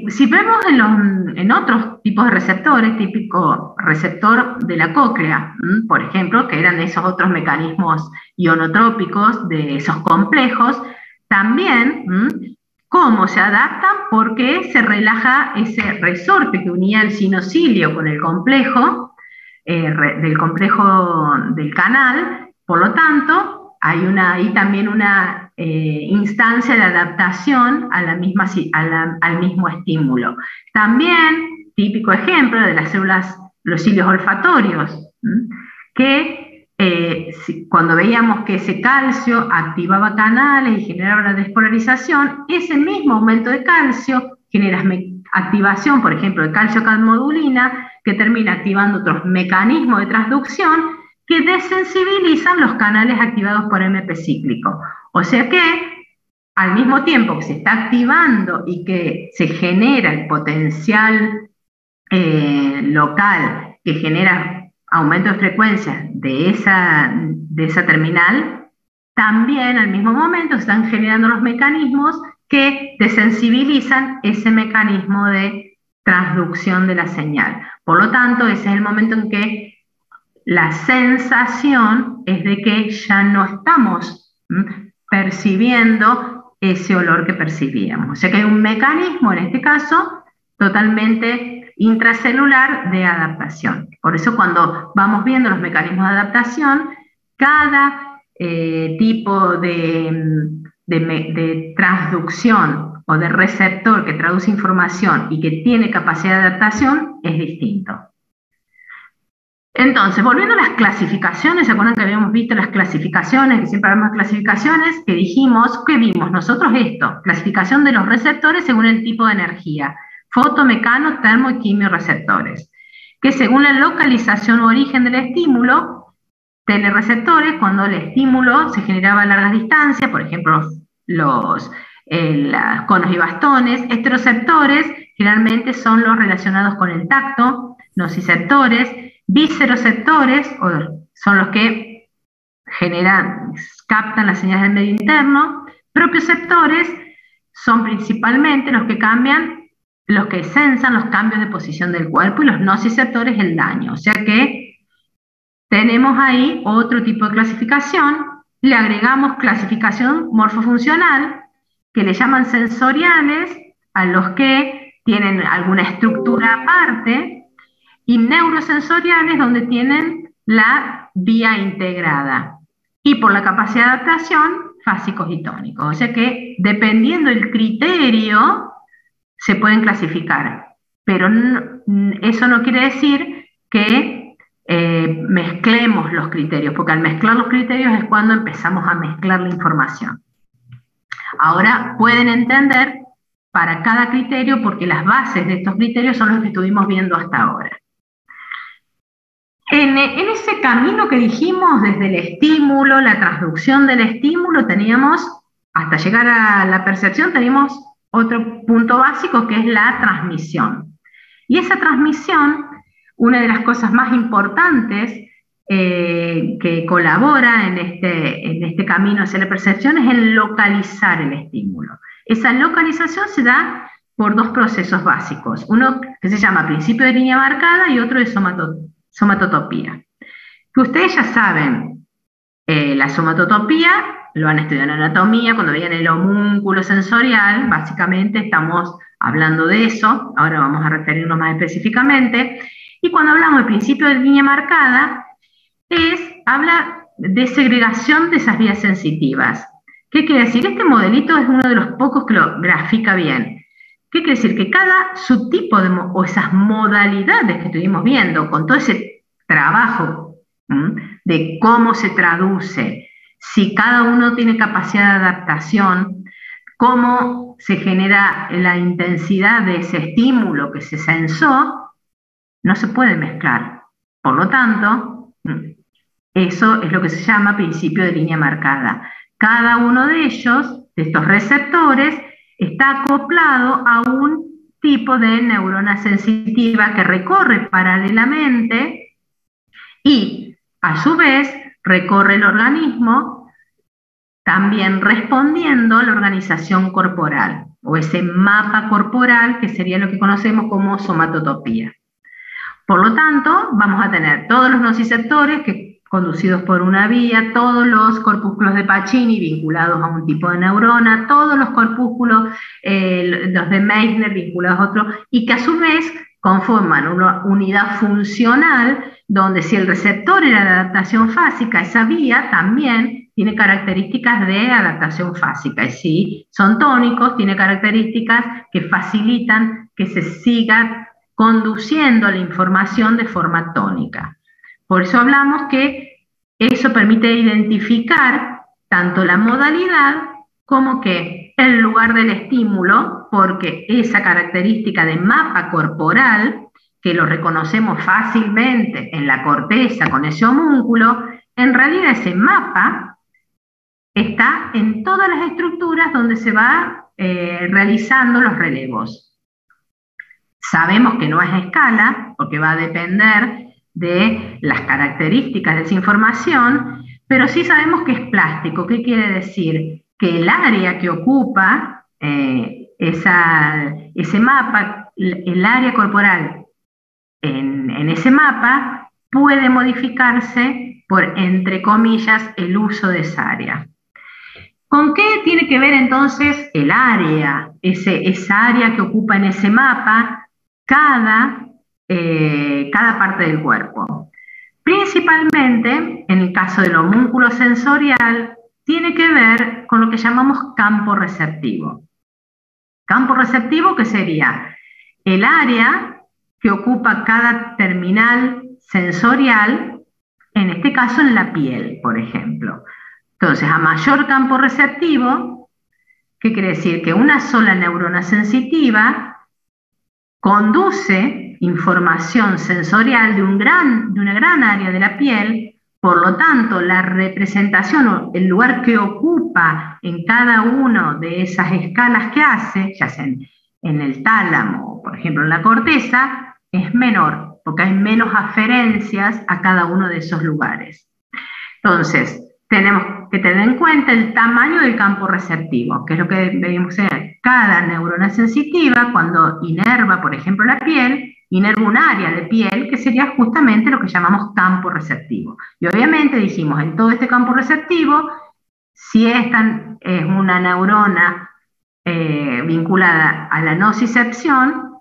Si vemos en otros tipos de receptores, típico receptor de la cóclea, por ejemplo, que eran esos otros mecanismos ionotrópicos de esos complejos, también cómo se adaptan, porque se relaja ese resorte que unía el sinocilio con el complejo, del complejo del canal. Por lo tanto, hay también una instancia de adaptación a al mismo estímulo. También, típico ejemplo de las células, los cilios olfatorios, que cuando veíamos que ese calcio activaba canales y generaba la despolarización, ese mismo aumento de calcio genera activación, por ejemplo, de calcio-calmodulina, que termina activando otros mecanismos de transducción que desensibilizan los canales activados por MP cíclico. O sea que, al mismo tiempo que se está activando y que se genera el potencial local que genera aumento de frecuencia de esa terminal, también al mismo momento se están generando los mecanismos que desensibilizan ese mecanismo de transducción de la señal. Por lo tanto, ese es el momento en que la sensación es de que ya no estamos percibiendo ese olor que percibíamos. O sea que hay un mecanismo, en este caso, totalmente intracelular de adaptación. Por eso cuando vamos viendo los mecanismos de adaptación, cada tipo de transducción o de receptor que traduce información y que tiene capacidad de adaptación es distinto. Entonces, volviendo a las clasificaciones, ¿se acuerdan que habíamos visto las clasificaciones, que siempre hablamos de clasificaciones, que dijimos, ¿qué vimos nosotros esto? Clasificación de los receptores según el tipo de energía, foto, mecano, termo y quimioreceptores, que según la localización o origen del estímulo, telereceptores, cuando el estímulo se generaba a largas distancias, por ejemplo, los conos y bastones. Esteroceptores generalmente son los relacionados con el tacto. Nociceptores, visceroceptores, son los que captan las señales del medio interno. Propioceptores son principalmente los que sensan los cambios de posición del cuerpo, y los nociceptores el daño. O sea que tenemos ahí otro tipo de clasificación. Le agregamos clasificación morfofuncional, que le llaman sensoriales a los que tienen alguna estructura aparte, y neurosensoriales donde tienen la vía integrada. Y por la capacidad de adaptación, fásicos y tónicos. O sea que dependiendo del criterio se pueden clasificar. Pero eso no quiere decir que mezclemos los criterios, porque al mezclar los criterios es cuando empezamos a mezclar la información. Ahora pueden entender para cada criterio, porque las bases de estos criterios son los que estuvimos viendo hasta ahora. En ese camino que dijimos, desde el estímulo, la transducción del estímulo, teníamos, hasta llegar a la percepción, teníamos otro punto básico que es la transmisión. Y esa transmisión, una de las cosas más importantes que colabora en este camino hacia la percepción es el localizar el estímulo. Esa localización se da por dos procesos básicos, uno que se llama principio de línea marcada y otro de somatotopía. Que ustedes ya saben, la somatotopía lo han estudiado en anatomía, cuando veían el homúnculo sensorial, básicamente estamos hablando de eso, ahora vamos a referirnos más específicamente, y cuando hablamos de principio de línea marcada, habla de segregación de esas vías sensitivas. ¿Qué quiere decir? Este modelito es uno de los pocos que lo grafica bien. ¿Qué quiere decir? Que cada subtipo o esas modalidades que estuvimos viendo, con todo ese trabajo de cómo se traduce, si cada uno tiene capacidad de adaptación, cómo se genera la intensidad de ese estímulo que se sensó, no se puede mezclar. Por lo tanto, eso es lo que se llama principio de línea marcada. Cada uno de ellos, de estos receptores, está acoplado a un tipo de neurona sensitiva que recorre paralelamente y, a su vez, recorre el organismo también respondiendo a la organización corporal o ese mapa corporal que sería lo que conocemos como somatotopía. Por lo tanto, vamos a tener todos los nociceptores conducidos por una vía, todos los corpúsculos de Pacini vinculados a un tipo de neurona, todos los corpúsculos, los de Meissner vinculados a otro, y que a su vez conforman una unidad funcional donde si el receptor era de adaptación fásica, esa vía también tiene características de adaptación fásica, y si son tónicos, tiene características que facilitan que se siga conduciendo la información de forma tónica. Por eso hablamos que eso permite identificar tanto la modalidad como que el lugar del estímulo, porque esa característica de mapa corporal, que lo reconocemos fácilmente en la corteza con ese homúnculo, en realidad ese mapa está en todas las estructuras donde se va realizando los relevos. Sabemos que no es a escala, porque va a depender de las características de esa información, pero sí sabemos que es plástico. ¿Qué quiere decir? Que el área que ocupa ese mapa, el área corporal en ese mapa, puede modificarse por, entre comillas, el uso de esa área. ¿Con qué tiene que ver entonces el área, esa área que ocupa en ese mapa, cada parte del cuerpo? Principalmente, en el caso del homúnculo sensorial, tiene que ver con lo que llamamos campo receptivo. Campo receptivo, que sería el área que ocupa cada terminal sensorial, en este caso en la piel, por ejemplo. Entonces, a mayor campo receptivo, ¿qué quiere decir? Que una sola neurona sensitiva conduce información sensorial de una gran área de la piel, por lo tanto, la representación o el lugar que ocupa en cada una de esas escalas que hace, ya sea en el tálamo, por ejemplo en la corteza, es menor, porque hay menos aferencias a cada uno de esos lugares. Entonces, tenemos que tener en cuenta el tamaño del campo receptivo, que es lo que debemos hacer. Cada neurona sensitiva, cuando inerva, por ejemplo, la piel, inerva un área de piel que sería justamente lo que llamamos campo receptivo. Y obviamente dijimos, en todo este campo receptivo, si esta es una neurona vinculada a la nocicepción,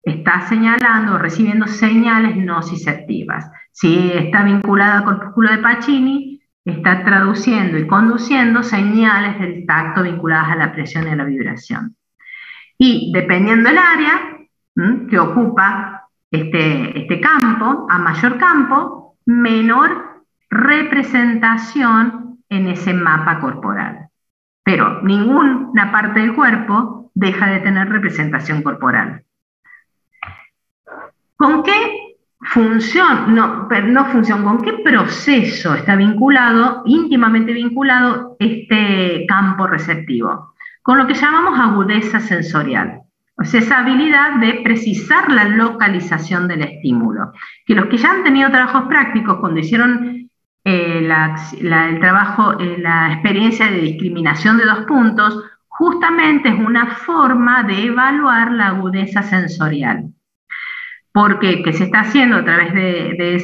está señalando o recibiendo señales nociceptivas. Si está vinculada al corpúsculo de Pacini, está traduciendo y conduciendo señales del tacto vinculadas a la presión y a la vibración. Y dependiendo del área que ocupa este campo, a mayor campo, menor representación en ese mapa corporal. Pero ninguna parte del cuerpo deja de tener representación corporal. ¿Con qué función, no, pero no función, ¿con qué proceso está vinculado, íntimamente vinculado, este campo receptivo? Con lo que llamamos agudeza sensorial. O sea, esa habilidad de precisar la localización del estímulo. Que los que ya han tenido trabajos prácticos, cuando hicieron el trabajo, la experiencia de discriminación de 2 puntos, justamente es una forma de evaluar la agudeza sensorial. Porque que se está haciendo a través de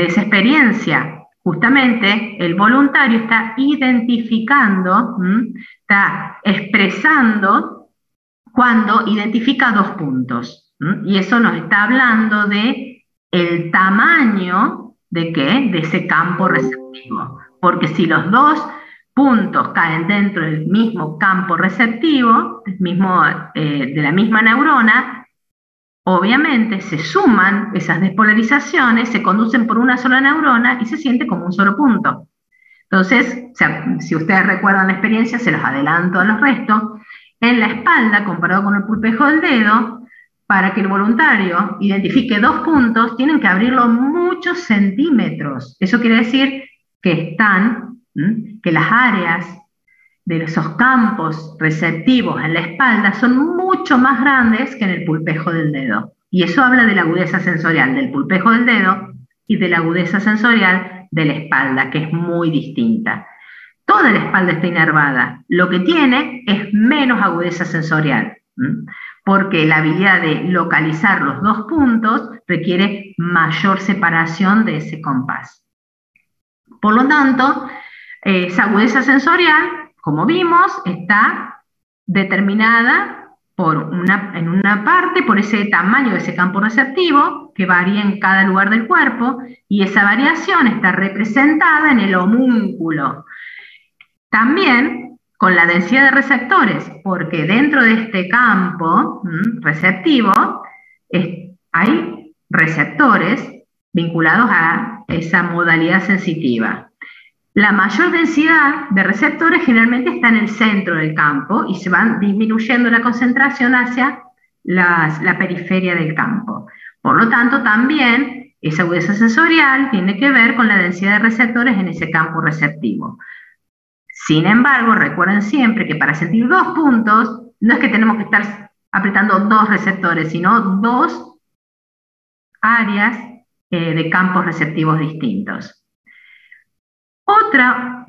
esa experiencia. Justamente el voluntario está identificando, está expresando cuando identifica 2 puntos. Y eso nos está hablando de el tamaño de ¿qué? De ese campo receptivo. Porque si los 2 puntos caen dentro del mismo campo receptivo, de la misma neurona, obviamente se suman esas despolarizaciones, se conducen por una sola neurona y se siente como un solo punto. Entonces, o sea, si ustedes recuerdan la experiencia, se los adelanto a los restos, en la espalda, comparado con el pulpejo del dedo, para que el voluntario identifique 2 puntos, tienen que abrirlo muchos centímetros. Eso quiere decir que que las áreas de esos campos receptivos en la espalda son mucho más grandes que en el pulpejo del dedo. Y eso habla de la agudeza sensorial del pulpejo del dedo y de la agudeza sensorial de la espalda, que es muy distinta. Toda la espalda está inervada. Lo que tiene es menos agudeza sensorial, porque la habilidad de localizar los 2 puntos requiere mayor separación de ese compás. Por lo tanto, esa agudeza sensorial, como vimos, está determinada en una parte por ese tamaño de ese campo receptivo que varía en cada lugar del cuerpo, y esa variación está representada en el homúnculo. También con la densidad de receptores, porque dentro de este campo receptivo hay receptores vinculados a esa modalidad sensitiva. La mayor densidad de receptores generalmente está en el centro del campo y se van disminuyendo la concentración hacia la periferia del campo. Por lo tanto, también esa agudeza sensorial tiene que ver con la densidad de receptores en ese campo receptivo. Sin embargo, recuerden siempre que para sentir 2 puntos, no es que tenemos que estar apretando 2 receptores, sino 2 áreas de campos receptivos distintos. Otra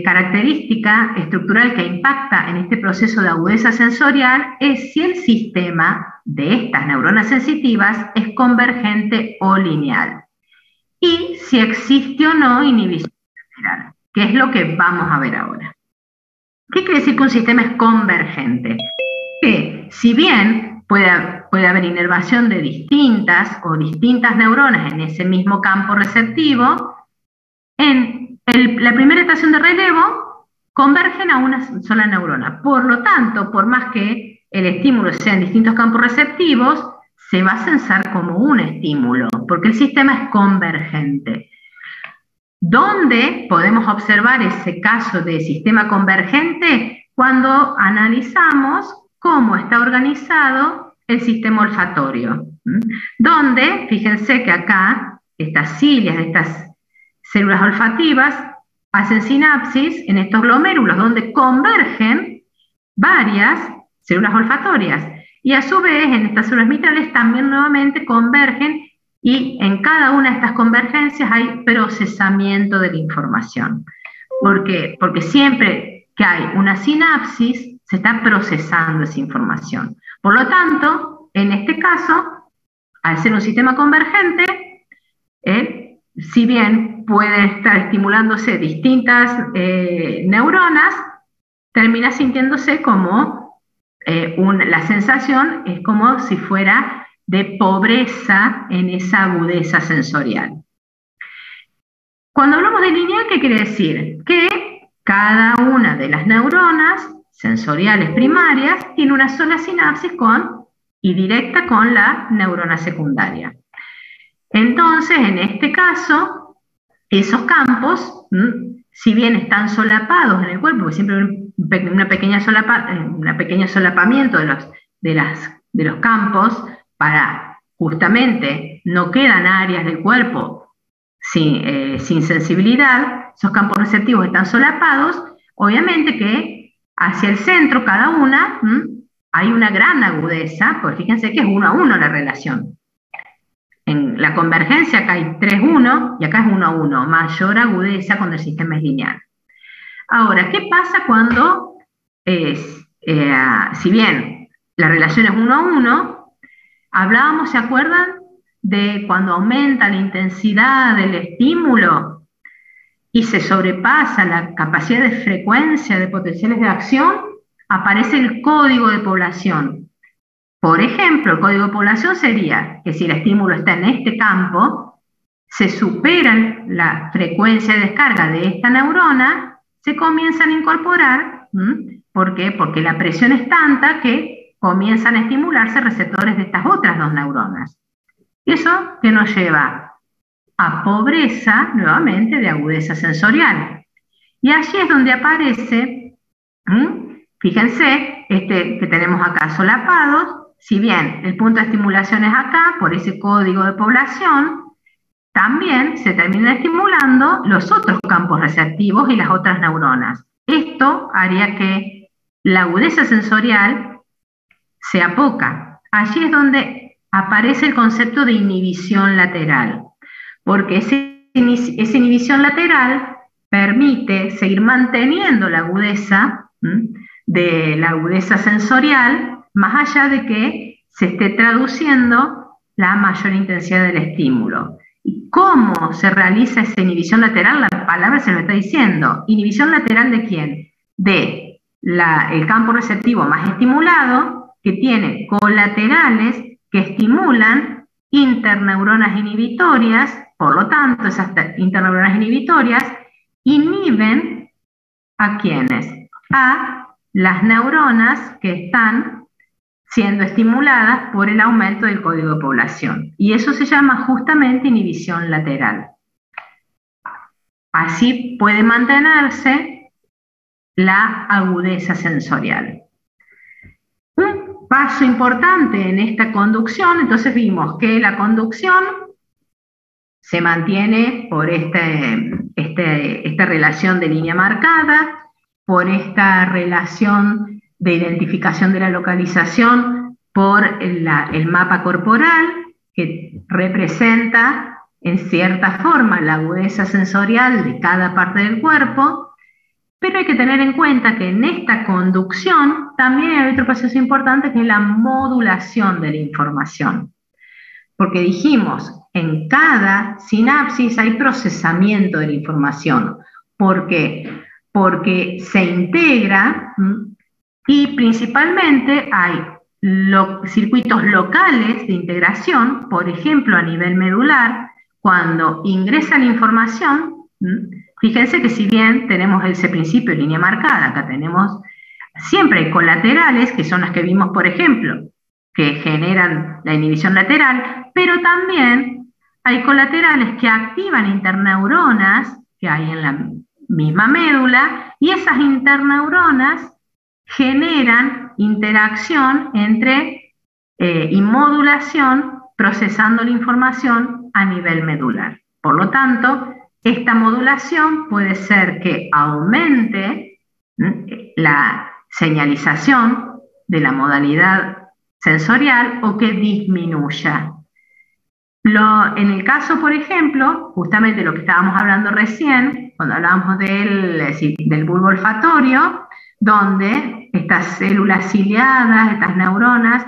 característica estructural que impacta en este proceso de agudeza sensorial es si el sistema de estas neuronas sensitivas es convergente o lineal, y si existe o no inhibición lateral, que es lo que vamos a ver ahora. ¿Qué quiere decir que un sistema es convergente? Que si bien puede haber inervación de distintas neuronas en ese mismo campo receptivo, en la primera estación de relevo convergen a una sola neurona. Por lo tanto, por más que el estímulo sea en distintos campos receptivos, se va a sensar como un estímulo, porque el sistema es convergente. ¿Dónde podemos observar ese caso de sistema convergente? Cuando analizamos cómo está organizado el sistema olfatorio. Donde, fíjense que acá, estas cilias de estas células olfativas hacen sinapsis en estos glomérulos, donde convergen varias células olfatorias. Y a su vez, en estas células mitrales también nuevamente convergen, y en cada una de estas convergencias hay procesamiento de la información. Porque siempre que hay una sinapsis, se está procesando esa información. Por lo tanto, en este caso, al ser un sistema convergente, si bien puede estar estimulándose distintas neuronas, termina sintiéndose como la sensación es como si fuera de pobreza en esa agudeza sensorial. Cuando hablamos de lineal, ¿qué quiere decir? Que cada una de las neuronas sensoriales primarias tiene una sola sinapsis y directa con la neurona secundaria. Entonces, en este caso, esos campos, si bien están solapados en el cuerpo, porque siempre hay un pequeño solapamiento de los campos para justamente no quedan áreas del cuerpo sin sensibilidad, esos campos receptivos están solapados, obviamente que hacia el centro cada una hay una gran agudeza, pues fíjense que es 1 a 1 la relación. En la convergencia acá hay 3-1 y acá es 1 a 1, mayor agudeza cuando el sistema es lineal. Ahora, ¿qué pasa cuando, si bien la relación es 1 a 1, hablábamos, ¿se acuerdan? De cuando aumenta la intensidad del estímulo y se sobrepasa la capacidad de frecuencia de potenciales de acción, aparece el código de población. Por ejemplo, el código de población sería que si el estímulo está en este campo, se supera la frecuencia de descarga de esta neurona, se comienzan a incorporar. ¿Por qué? Porque la presión es tanta que comienzan a estimularse receptores de estas otras 2 neuronas. Eso que nos lleva a pobreza, nuevamente, de agudeza sensorial. Y allí es donde aparece, fíjense, que tenemos acá solapados. Si bien el punto de estimulación es acá, por ese código de población, también se terminan estimulando los otros campos receptivos y las otras neuronas. Esto haría que la agudeza sensorial sea poca. Allí es donde aparece el concepto de inhibición lateral, porque esa inhibición lateral permite seguir manteniendo la agudeza de la agudeza sensorial, más allá de que se esté traduciendo la mayor intensidad del estímulo. ¿Y cómo se realiza esa inhibición lateral? La palabra se lo está diciendo. ¿Inhibición lateral de quién? De el campo receptivo más estimulado, que tiene colaterales que estimulan interneuronas inhibitorias. Por lo tanto, esas interneuronas inhibitorias inhiben ¿a quiénes? A las neuronas que están siendo estimuladas por el aumento del código de población. Y eso se llama justamente inhibición lateral. Así puede mantenerse la agudeza sensorial. Un paso importante en esta conducción, entonces vimos que la conducción se mantiene por esta relación de línea marcada, por esta relación de identificación de la localización, por el mapa corporal, que representa en cierta forma la agudeza sensorial de cada parte del cuerpo, pero hay que tener en cuenta que en esta conducción también hay otro proceso importante que es la modulación de la información. Porque dijimos, en cada sinapsis hay procesamiento de la información. ¿Por qué? Porque se integra y principalmente hay circuitos locales de integración, por ejemplo a nivel medular, cuando ingresa la información. Fíjense que si bien tenemos ese principio de línea marcada, acá tenemos, siempre hay colaterales, que son las que vimos, por ejemplo, que generan la inhibición lateral, pero también hay colaterales que activan interneuronas que hay en la misma médula, y esas interneuronas generan interacción y modulación, procesando la información a nivel medular. Por lo tanto, esta modulación puede ser que aumente la señalización de la modalidad sensorial o que disminuya. En el caso, por ejemplo, justamente lo que estábamos hablando recién, cuando hablábamos del bulbo olfatorio, donde estas células ciliadas, estas neuronas,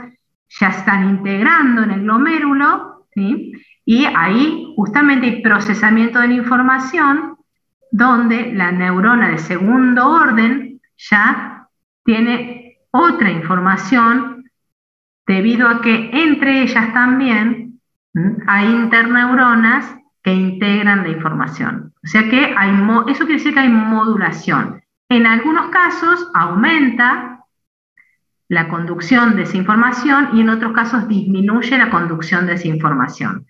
ya están integrando en el glomérulo, ¿sí? Y ahí justamente hay procesamiento de la información, donde la neurona de segundo orden ya tiene otra información, debido a que entre ellas también hay interneuronas que integran la información. O sea que eso quiere decir que hay modulación. En algunos casos aumenta la conducción de esa información y en otros casos disminuye la conducción de esa información.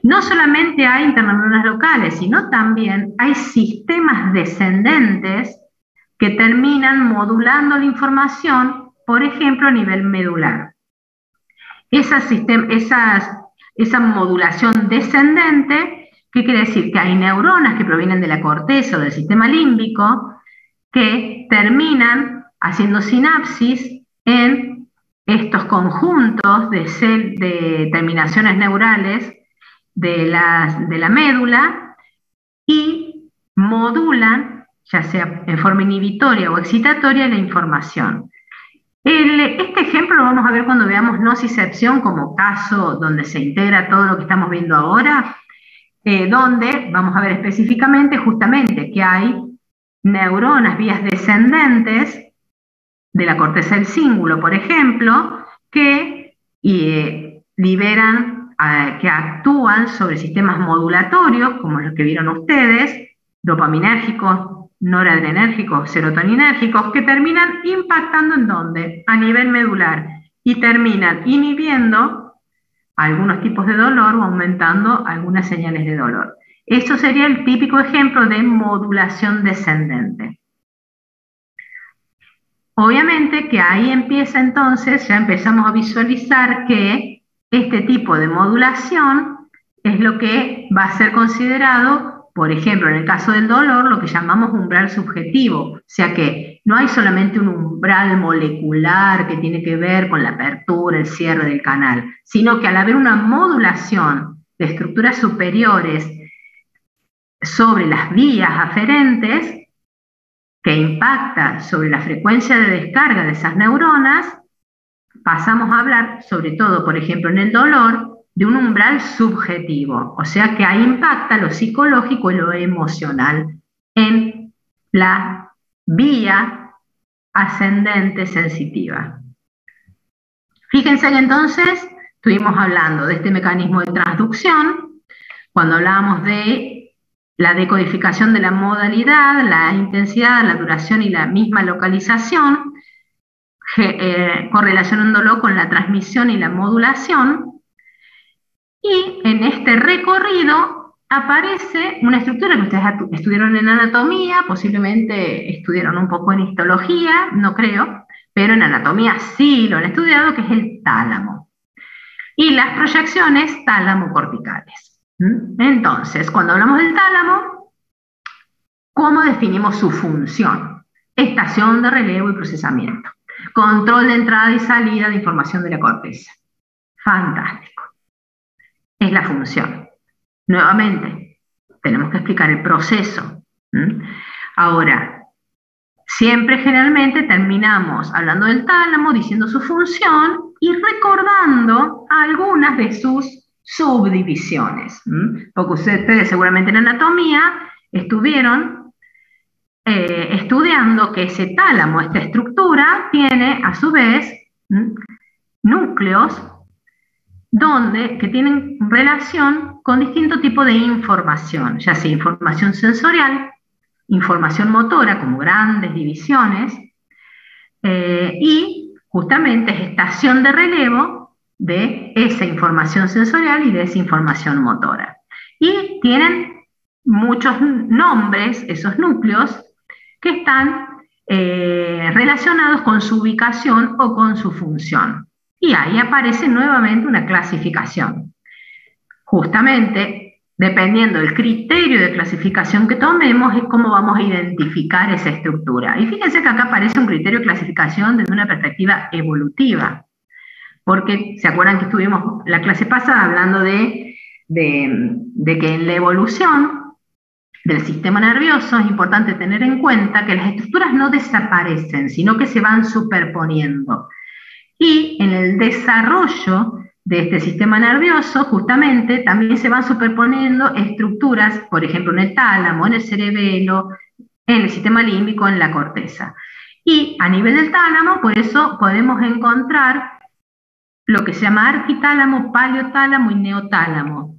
No solamente hay interneuronas locales, sino también hay sistemas descendentes que terminan modulando la información, por ejemplo, a nivel medular. Esas esa modulación descendente. ¿Qué quiere decir? Que hay neuronas que provienen de la corteza o del sistema límbico que terminan haciendo sinapsis en estos conjuntos de terminaciones neurales de la médula y modulan, ya sea en forma inhibitoria o excitatoria, la información. Este ejemplo lo vamos a ver cuando veamos nocicepción como caso donde se integra todo lo que estamos viendo ahora, donde vamos a ver específicamente justamente que hay neuronas, vías descendentes de la corteza del cíngulo, por ejemplo, que liberan, que actúan sobre sistemas modulatorios, como los que vieron ustedes, dopaminérgicos, noradrenérgicos, serotoninérgicos, que terminan impactando ¿en dónde? A nivel medular, y terminan inhibiendo algunos tipos de dolor o aumentando algunas señales de dolor. Eso sería el típico ejemplo de modulación descendente. Obviamente que ahí empieza entonces, ya empezamos a visualizar que este tipo de modulación es lo que va a ser considerado, por ejemplo, en el caso del dolor, lo que llamamos umbral subjetivo. O sea que no hay solamente un umbral molecular que tiene que ver con la apertura, el cierre del canal, sino que al haber una modulación de estructuras superiores sobre las vías aferentes, que impacta sobre la frecuencia de descarga de esas neuronas, pasamos a hablar, sobre todo, por ejemplo, en el dolor, de un umbral subjetivo, o sea que ahí impacta lo psicológico y lo emocional en la vía ascendente sensitiva. Fíjense que entonces estuvimos hablando de este mecanismo de transducción, cuando hablábamos de la decodificación de la modalidad, la intensidad, la duración y la misma localización, correlacionándolo con la transmisión y la modulación. Y en este recorrido aparece una estructura que ustedes estudiaron en anatomía, posiblemente estudiaron un poco en histología, no creo, pero en anatomía sí lo han estudiado, que es el tálamo. Y las proyecciones tálamo-corticales. Entonces, cuando hablamos del tálamo, ¿cómo definimos su función? Estación de relevo y procesamiento. Control de entrada y salida de información de la corteza. Fantástico. Es la función. Nuevamente, tenemos que explicar el proceso. Ahora, siempre generalmente terminamos hablando del tálamo, diciendo su función y recordando algunas de sus subdivisiones, porque ustedes seguramente en anatomía estuvieron estudiando que ese tálamo, esta estructura, tiene a su vez núcleos que tienen relación con distinto tipo de información, ya sea información sensorial, información motora, como grandes divisiones, y justamente es estación de relevo de esa información sensorial y de esa información motora. Y tienen muchos nombres, esos núcleos, que están relacionados con su ubicación o con su función. Y ahí aparece nuevamente una clasificación. Justamente, dependiendo del criterio de clasificación que tomemos, es cómo vamos a identificar esa estructura. Y fíjense que acá aparece un criterio de clasificación desde una perspectiva evolutiva. Porque, ¿se acuerdan que estuvimos la clase pasada hablando de que en la evolución del sistema nervioso es importante tener en cuenta que las estructuras no desaparecen, sino que se van superponiendo. Y en el desarrollo de este sistema nervioso, justamente, también se van superponiendo estructuras, por ejemplo, en el tálamo, en el cerebelo, en el sistema límbico, en la corteza. Y a nivel del tálamo, por eso podemos encontrar lo que se llama arquitálamo, paleotálamo y neotálamo.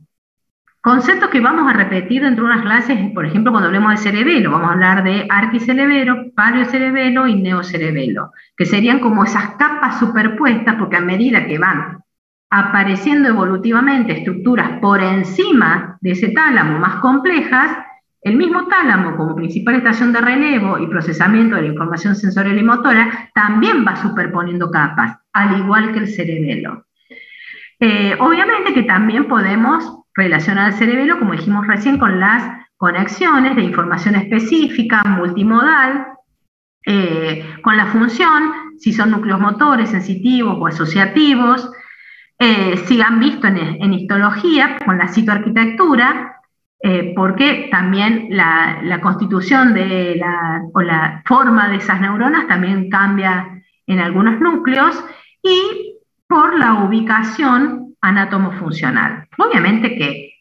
Conceptos que vamos a repetir dentro de unas clases, por ejemplo, cuando hablemos de cerebelo, vamos a hablar de arquicerebelo, paleocerebelo y neocerebelo, que serían como esas capas superpuestas, porque a medida que van apareciendo evolutivamente estructuras por encima de ese tálamo más complejas, el mismo tálamo, como principal estación de relevo y procesamiento de la información sensorial y motora, también va superponiendo capas, al igual que el cerebelo. Obviamente que también podemos relacionar el cerebelo, como dijimos recién, con las conexiones de información específica, multimodal, con la función, si son núcleos motores, sensitivos o asociativos, si han visto en histología, con la citoarquitectura, porque también la constitución o la forma de esas neuronas también cambia en algunos núcleos, y por la ubicación anatomofuncional. Obviamente que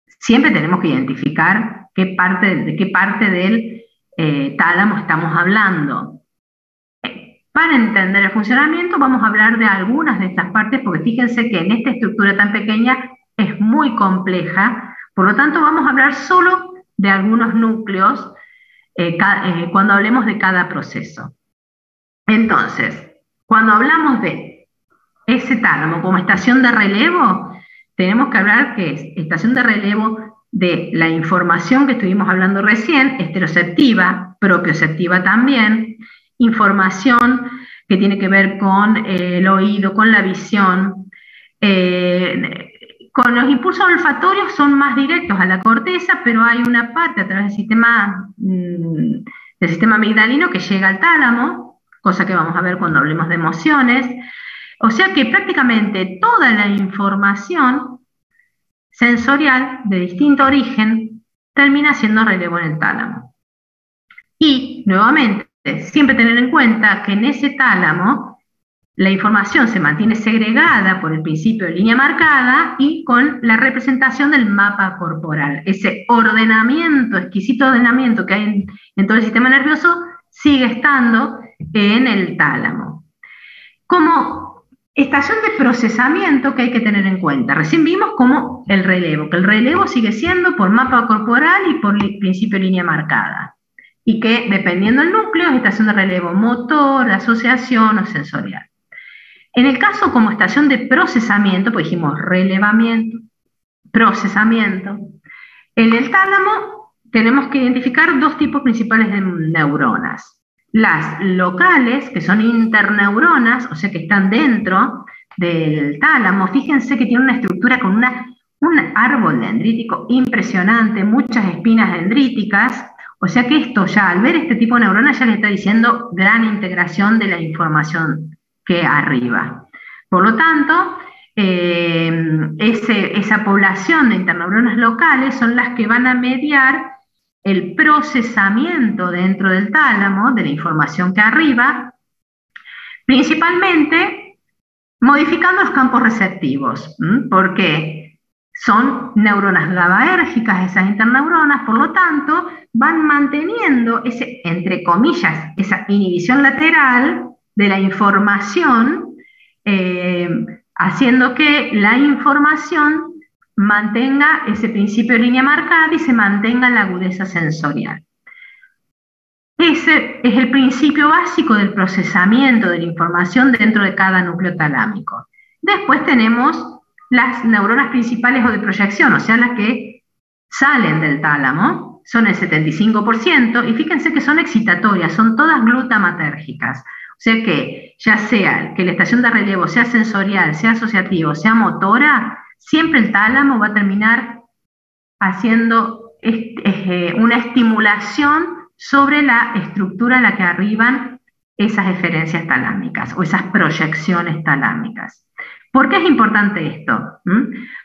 siempre tenemos que identificar de qué parte del tálamo estamos hablando. Para entender el funcionamiento vamos a hablar de algunas de estas partes, porque fíjense que en esta estructura tan pequeña es muy compleja, por lo tanto vamos a hablar solo de algunos núcleos cuando hablemos de cada proceso. Entonces, cuando hablamos de ese tálamo como estación de relevo, tenemos que hablar que es estación de relevo de la información que estuvimos hablando recién, esteroceptiva, propioceptiva también, información que tiene que ver con el oído, con la visión. Con los impulsos olfatorios son más directos a la corteza, pero hay una parte a través del sistema amigdalino que llega al tálamo, cosa que vamos a ver cuando hablemos de emociones. O sea que prácticamente toda la información sensorial de distinto origen termina siendo relevo en el tálamo. Y, nuevamente, siempre tener en cuenta que en ese tálamo la información se mantiene segregada por el principio de línea marcada y con la representación del mapa corporal. Ese ordenamiento, exquisito ordenamiento que hay en todo el sistema nervioso sigue estando en el tálamo. Como estación de procesamiento que hay que tener en cuenta, recién vimos como el relevo, que el relevo sigue siendo por mapa corporal y por principio de línea marcada, y que dependiendo del núcleo es estación de relevo motor, de asociación o sensorial. En el caso como estación de procesamiento, pues dijimos relevamiento, procesamiento, en el tálamo tenemos que identificar dos tipos principales de neuronas. Las locales, que son interneuronas, o sea que están dentro del tálamo. Fíjense que tiene una estructura con un árbol dendrítico impresionante, muchas espinas dendríticas. O sea que esto ya, al ver este tipo de neuronas, ya le está diciendo gran integración de la información que arriba. Por lo tanto, esa población de interneuronas locales son las que van a mediar el procesamiento dentro del tálamo de la información que arriba, principalmente modificando los campos receptivos, porque son neuronas GABAérgicas esas interneuronas, por lo tanto van manteniendo entre comillas, esa inhibición lateral de la información, haciendo que la información mantenga ese principio de línea marcada y se mantenga la agudeza sensorial. Ese es el principio básico del procesamiento de la información dentro de cada núcleo talámico. Después tenemos las neuronas principales o de proyección, o sea, las que salen del tálamo, son el 75%, y fíjense que son excitatorias, son todas glutamatérgicas. O sea que, ya sea que la estación de relevo sea sensorial, sea asociativa, sea motora, siempre el tálamo va a terminar haciendo una estimulación sobre la estructura en la que arriban esas eferencias talámicas o esas proyecciones talámicas. ¿Por qué es importante esto?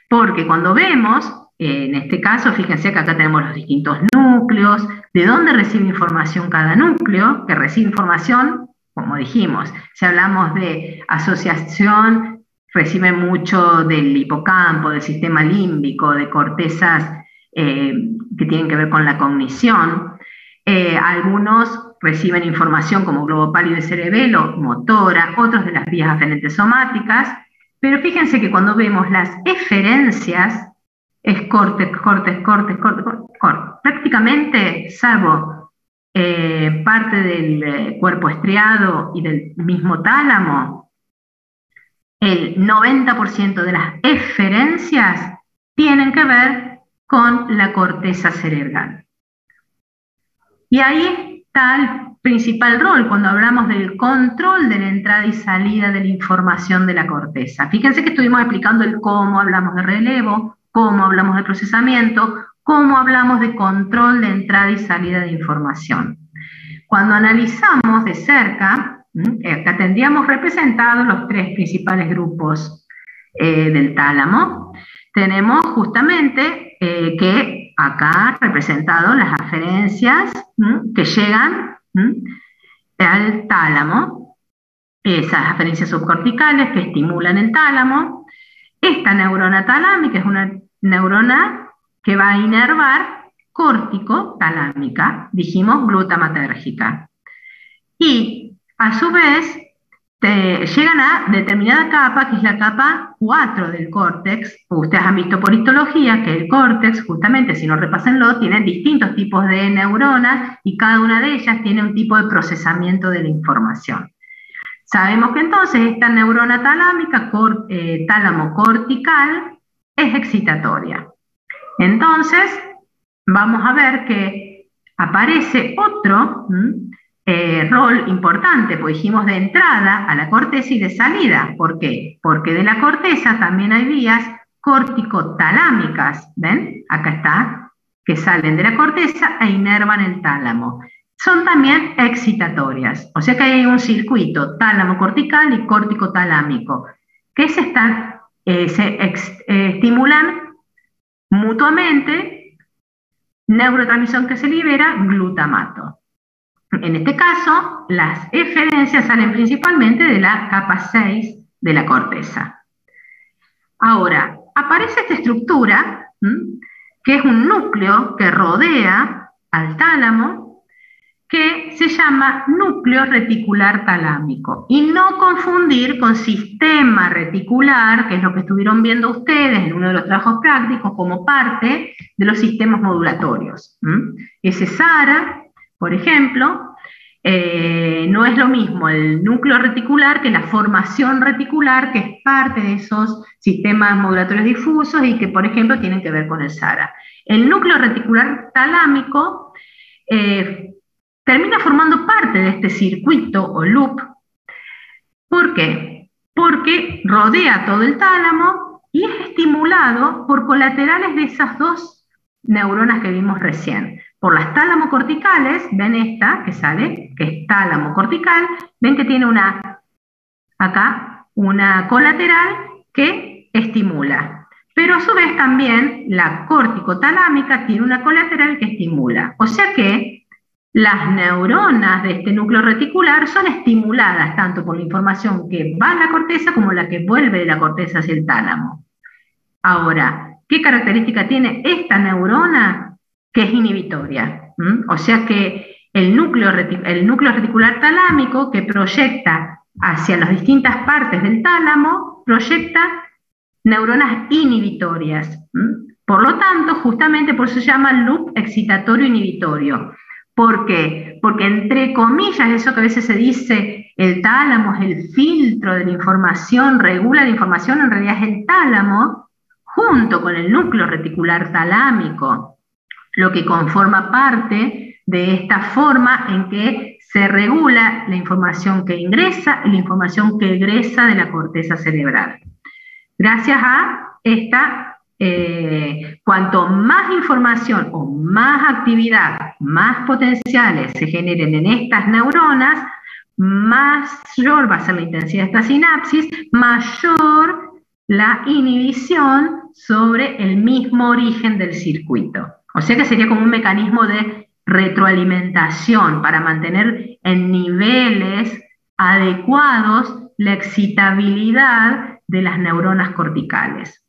Porque cuando vemos, en este caso, fíjense que acá tenemos los distintos núcleos, de dónde recibe información cada núcleo, que recibe información, como dijimos, si hablamos de asociación, recibe mucho del hipocampo, del sistema límbico, de cortezas que tienen que ver con la cognición. Algunos reciben información como globo pálido y cerebelo, motora, otros de las vías aferentes somáticas, pero fíjense que cuando vemos las eferencias, es corte. Prácticamente, salvo parte del cuerpo estriado y del mismo tálamo, el 90% de las eferencias tienen que ver con la corteza cerebral. Y ahí está principal rol cuando hablamos del control de la entrada y salida de la información de la corteza. Fíjense que estuvimos explicando el cómo hablamos de relevo, cómo hablamos de procesamiento, cómo hablamos de control de entrada y salida de información. Cuando analizamos de cerca, acá tendríamos representados los tres principales grupos del tálamo. Tenemos justamente que acá representado las aferencias que llegan al tálamo, esas aferencias subcorticales que estimulan el tálamo. Esta neurona talámica es una neurona que va a inervar córtico talámica, dijimos glutamatérgica. Y a su vez llegan a determinada capa, que es la capa 4 del córtex. Ustedes han visto por histología que el córtex, justamente, si no repásenlo, tiene distintos tipos de neuronas y cada una de ellas tiene un tipo de procesamiento de la información. Sabemos que entonces esta neurona talámica, tálamo cortical, es excitatoria. Entonces, vamos a ver que aparece otro rol importante, pues dijimos de entrada a la corteza y de salida. ¿Por qué? Porque de la corteza también hay vías corticotalámicas, ¿ven? Acá está, que salen de la corteza e inervan el tálamo. Son también excitatorias, o sea que hay un circuito tálamo cortical y córtico-talámico, que se estimulan mutuamente, neurotransmisión que se libera, glutamato. En este caso, las eferencias salen principalmente de la capa 6 de la corteza. Ahora, aparece esta estructura, que es un núcleo que rodea al tálamo, que se llama núcleo reticular talámico. Y no confundir con sistema reticular, que es lo que estuvieron viendo ustedes en uno de los trabajos prácticos como parte de los sistemas modulatorios. Ese SARA, por ejemplo, no es lo mismo el núcleo reticular que la formación reticular, que es parte de esos sistemas modulatorios difusos y que, por ejemplo, tienen que ver con el SARA. El núcleo reticular talámico termina formando parte de este circuito o loop. ¿Por qué? Porque rodea todo el tálamo y es estimulado por colaterales de esas dos neuronas que vimos recién. Por las tálamo corticales, ven esta que sale, que es tálamo cortical, ven que tiene acá una colateral que estimula. Pero a su vez también la córtico-talámica tiene una colateral que estimula. O sea que las neuronas de este núcleo reticular son estimuladas tanto por la información que va a la corteza como la que vuelve de la corteza hacia el tálamo. Ahora, ¿qué característica tiene esta neurona? Que es inhibitoria. O sea que el núcleo reticular talámico, que proyecta hacia las distintas partes del tálamo, proyecta neuronas inhibitorias. Por lo tanto, justamente por eso se llama loop excitatorio inhibitorio. ¿Por qué? Porque entre comillas, eso que a veces se dice, el tálamo es el filtro de la información, regula la información, en realidad es el tálamo, junto con el núcleo reticular talámico, lo que conforma parte de esta forma en que se regula la información que ingresa y la información que egresa de la corteza cerebral. Gracias a esta cuanto más información o más actividad, más potenciales se generen en estas neuronas, mayor va a ser la intensidad de esta sinapsis, mayor la inhibición sobre el mismo origen del circuito. O sea que sería como un mecanismo de retroalimentación para mantener en niveles adecuados la excitabilidad de las neuronas corticales.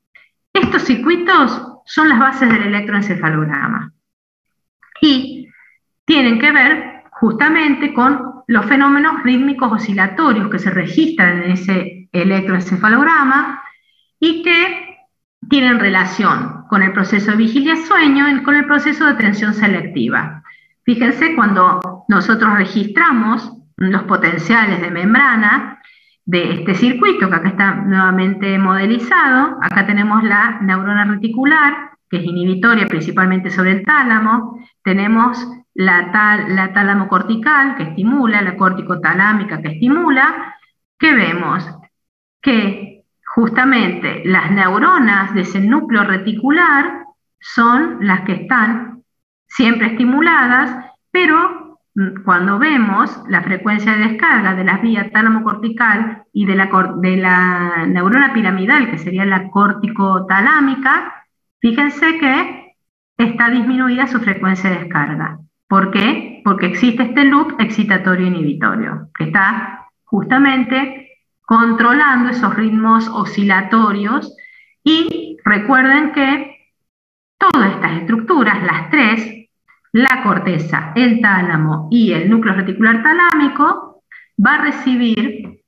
Estos circuitos son las bases del electroencefalograma y tienen que ver justamente con los fenómenos rítmicos oscilatorios que se registran en ese electroencefalograma y que tienen relación con el proceso de vigilia-sueño y con el proceso de atención selectiva. Fíjense, cuando nosotros registramos los potenciales de membrana de este circuito, que acá está nuevamente modelizado, acá tenemos la neurona reticular, que es inhibitoria principalmente sobre el tálamo, tenemos la tálamo cortical que estimula, la corticotalámica que estimula, ¿qué vemos? Que justamente las neuronas de ese núcleo reticular son las que están siempre estimuladas, pero cuando vemos la frecuencia de descarga de las vías tálamo cortical y de la neurona piramidal, que sería la corticotalámica, fíjense que está disminuida su frecuencia de descarga. ¿Por qué? Porque existe este loop excitatorio inhibitorio, que está justamente controlando esos ritmos oscilatorios. Y recuerden que todas estas estructuras, las tres, la corteza, el tálamo y el núcleo reticular talámico, va a recibir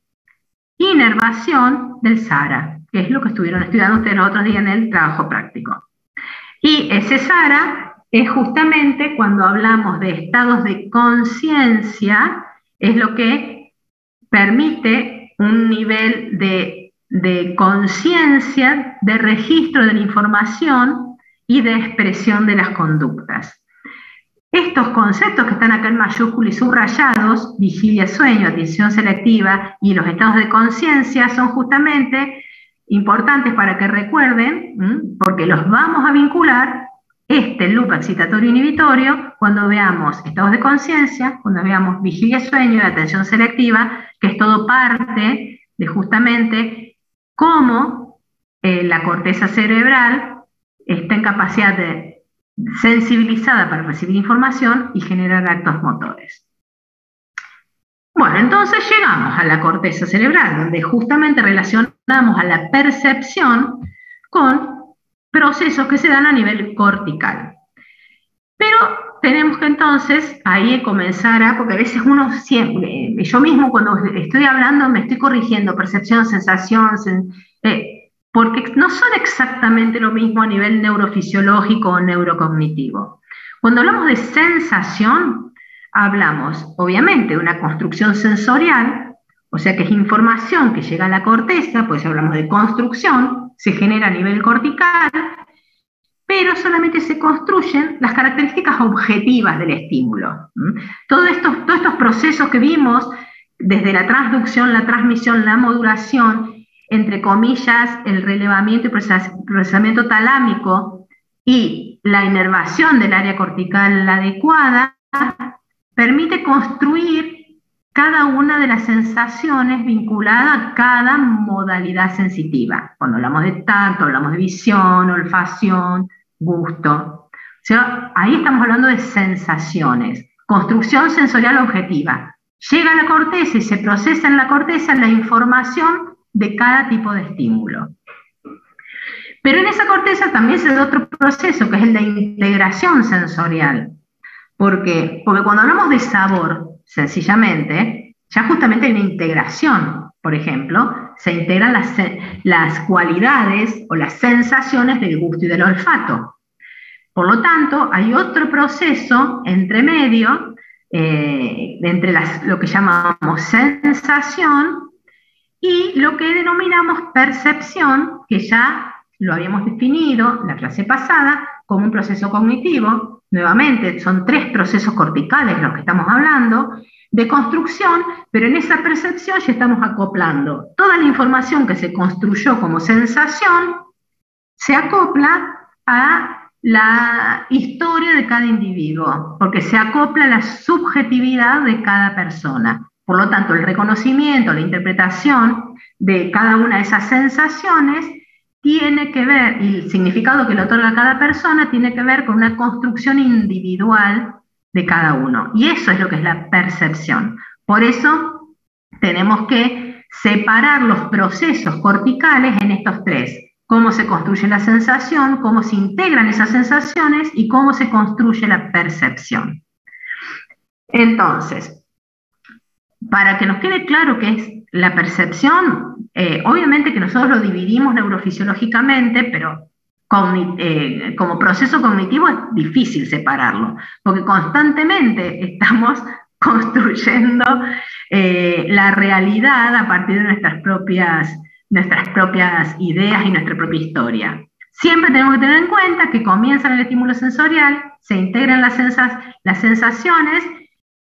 inervación del SARA, que es lo que estuvieron estudiando ustedes los otros días en el trabajo práctico. Y ese SARA es justamente cuando hablamos de estados de conciencia, es lo que permite un nivel de conciencia, de registro de la información y de expresión de las conductas. Estos conceptos que están acá en mayúscula y subrayados, vigilia, sueño, atención selectiva y los estados de conciencia, son justamente importantes para que recuerden, porque los vamos a vincular este loop excitatorio inhibitorio cuando veamos estados de conciencia, cuando veamos vigilia, sueño y atención selectiva, que es todo parte de justamente cómo la corteza cerebral está en capacidad de sensibilizada para recibir información y generar actos motores. Bueno, entonces llegamos a la corteza cerebral, donde justamente relacionamos a la percepción con procesos que se dan a nivel cortical. Pero tenemos que entonces ahí comenzar a, porque a veces uno siempre, yo mismo cuando estoy hablando me estoy corrigiendo, percepción, sensación, porque no son exactamente lo mismo a nivel neurofisiológico o neurocognitivo. Cuando hablamos de sensación, hablamos obviamente de una construcción sensorial, o sea que es información que llega a la corteza, pues hablamos de construcción, se genera a nivel cortical, pero solamente se construyen las características objetivas del estímulo. Todos estos procesos que vimos, desde la transducción, la transmisión, la modulación, entre comillas, el relevamiento y procesamiento talámico y la inervación del área cortical adecuada, permite construir cada una de las sensaciones vinculadas a cada modalidad sensitiva. Cuando hablamos de tacto, hablamos de visión, olfacción, gusto. O sea, ahí estamos hablando de sensaciones. Construcción sensorial objetiva. Llega a la corteza y se procesa en la corteza la información de cada tipo de estímulo. Pero en esa corteza también se da otro proceso, que es el de integración sensorial. ¿Por qué? Porque cuando hablamos de sabor, sencillamente, ya justamente hay una integración. Por ejemplo, se integran las cualidades o las sensaciones del gusto y del olfato. Por lo tanto, hay otro proceso entre medio, entre lo que llamamos sensación y lo que denominamos percepción, que ya lo habíamos definido la clase pasada como un proceso cognitivo. Nuevamente, son 3 procesos corticales los que estamos hablando, de construcción, pero en esa percepción ya estamos acoplando toda la información que se construyó como sensación, se acopla a la historia de cada individuo, porque se acopla a la subjetividad de cada persona. Por lo tanto, el reconocimiento, la interpretación de cada una de esas sensaciones tiene que ver, y el significado que le otorga a cada persona tiene que ver con una construcción individual de cada uno. Y eso es lo que es la percepción. Por eso tenemos que separar los procesos corticales en estos 3. Cómo se construye la sensación, cómo se integran esas sensaciones y cómo se construye la percepción. Entonces, para que nos quede claro qué es la percepción, obviamente que nosotros lo dividimos neurofisiológicamente, pero como proceso cognitivo es difícil separarlo, porque constantemente estamos construyendo la realidad a partir de nuestras propias ideas y nuestra propia historia. Siempre tenemos que tener en cuenta que comienza el estímulo sensorial, se integran las sensaciones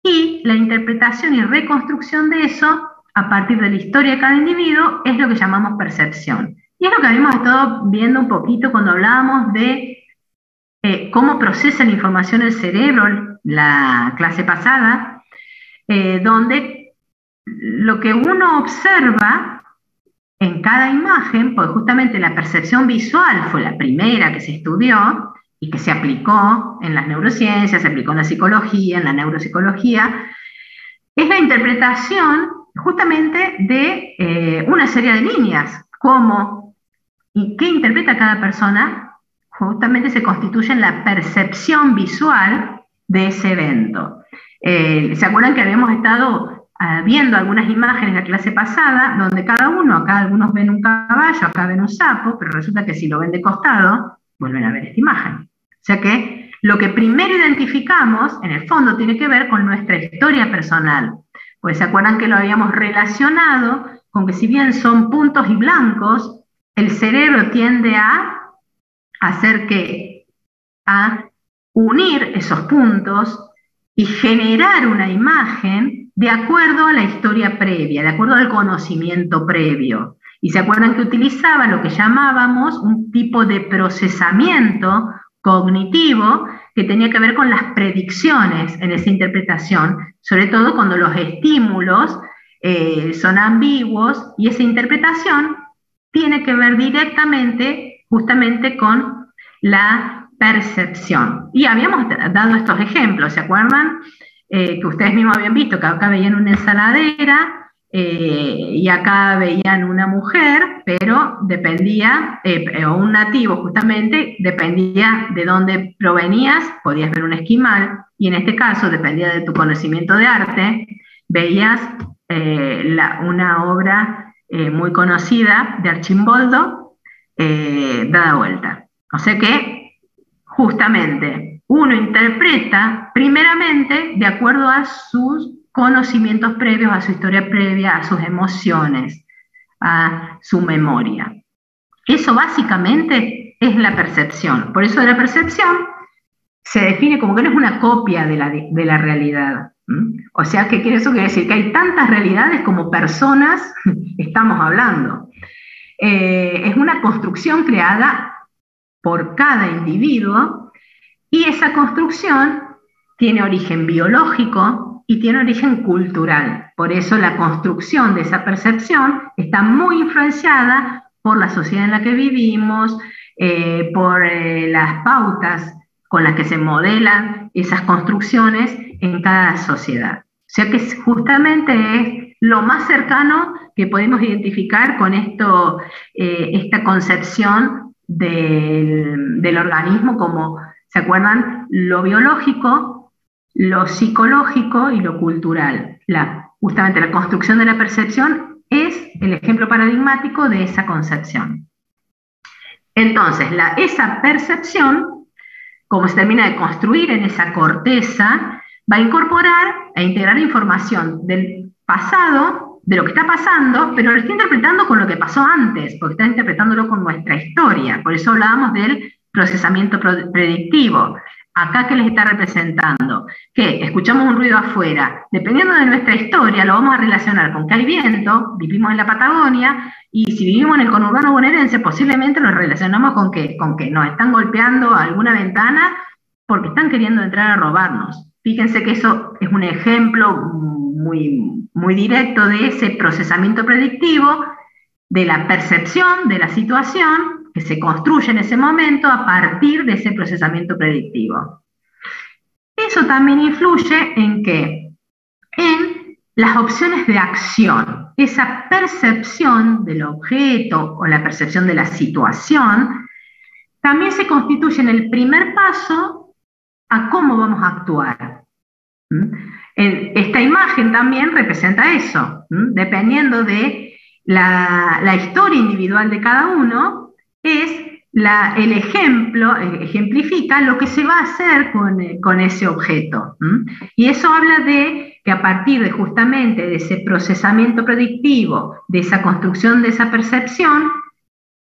y la interpretación y reconstrucción de eso a partir de la historia de cada individuo es lo que llamamos percepción. Y es lo que habíamos estado viendo un poquito cuando hablábamos de cómo procesa la información el cerebro, la clase pasada, donde lo que uno observa en cada imagen, pues justamente la percepción visual fue la primera que se estudió y que se aplicó en las neurociencias, se aplicó en la psicología, en la neuropsicología, es la interpretación justamente de una serie de líneas, cómo y qué interpreta cada persona, justamente se constituye en la percepción visual de ese evento. ¿Se acuerdan que habíamos estado viendo algunas imágenes en la clase pasada, donde cada uno, acá algunos ven un caballo, acá ven un sapo, pero resulta que si lo ven de costado, vuelven a ver esta imagen. O sea que lo que primero identificamos, en el fondo, tiene que ver con nuestra historia personal. Pues se acuerdan que lo habíamos relacionado con que si bien son puntos y blancos, el cerebro tiende a hacer que, a unir esos puntos y generar una imagen de acuerdo a la historia previa, de acuerdo al conocimiento previo. Y se acuerdan que utilizaba lo que llamábamos un tipo de procesamiento cognitivo que tenía que ver con las predicciones en esa interpretación, sobre todo cuando los estímulos son ambiguos y esa interpretación tiene que ver directamente justamente con la percepción. Y habíamos dado estos ejemplos, ¿se acuerdan? Que ustedes mismos habían visto, que acá veían una ensaladera y acá veían una mujer, pero dependía, o un nativo justamente, dependía de dónde provenías, podías ver un esquimal, y en este caso dependía de tu conocimiento de arte, veías una obra muy conocida de Archimboldo, dada vuelta. O sea que, justamente, uno interpreta primeramente de acuerdo a sus conocimientos previos, a su historia previa, a sus emociones, a su memoria. Eso básicamente es la percepción. Por eso la percepción se define como que no es una copia de la realidad. O sea, ¿qué quiere eso? Quiere decir que hay tantas realidades como personas estamos hablando. Es una construcción creada por cada individuo y esa construcción tiene origen biológico y tiene origen cultural. Por eso la construcción de esa percepción está muy influenciada por la sociedad en la que vivimos, por las pautas con las que se modelan esas construcciones en cada sociedad. O sea que justamente es lo más cercano que podemos identificar con esto, esta concepción del organismo como, ¿se acuerdan? Lo biológico, lo psicológico y lo cultural. Justamente la construcción de la percepción es el ejemplo paradigmático de esa concepción. Entonces, esa percepción, como se termina de construir en esa corteza, va a incorporar e integrar información del pasado, de lo que está pasando, pero lo está interpretando con lo que pasó antes, porque está interpretándolo con nuestra historia. Por eso hablábamos del procesamiento predictivo. Acá, ¿qué les está representando? Que escuchamos un ruido afuera. Dependiendo de nuestra historia, lo vamos a relacionar con que hay viento, vivimos en la Patagonia, y si vivimos en el conurbano bonaerense, posiblemente lo relacionamos con que nos están golpeando alguna ventana porque están queriendo entrar a robarnos. Fíjense que eso es un ejemplo muy, muy directo de ese procesamiento predictivo, de la percepción de la situación que se construye en ese momento a partir de ese procesamiento predictivo. Eso también influye en ¿qué? En las opciones de acción. Esa percepción del objeto o la percepción de la situación también se constituye en el primer paso a cómo vamos a actuar. Esta imagen también representa eso. Dependiendo de la historia individual de cada uno, es el ejemplo, ejemplifica lo que se va a hacer con ese objeto. Y eso habla de que a partir de justamente de ese procesamiento predictivo, de esa construcción de esa percepción,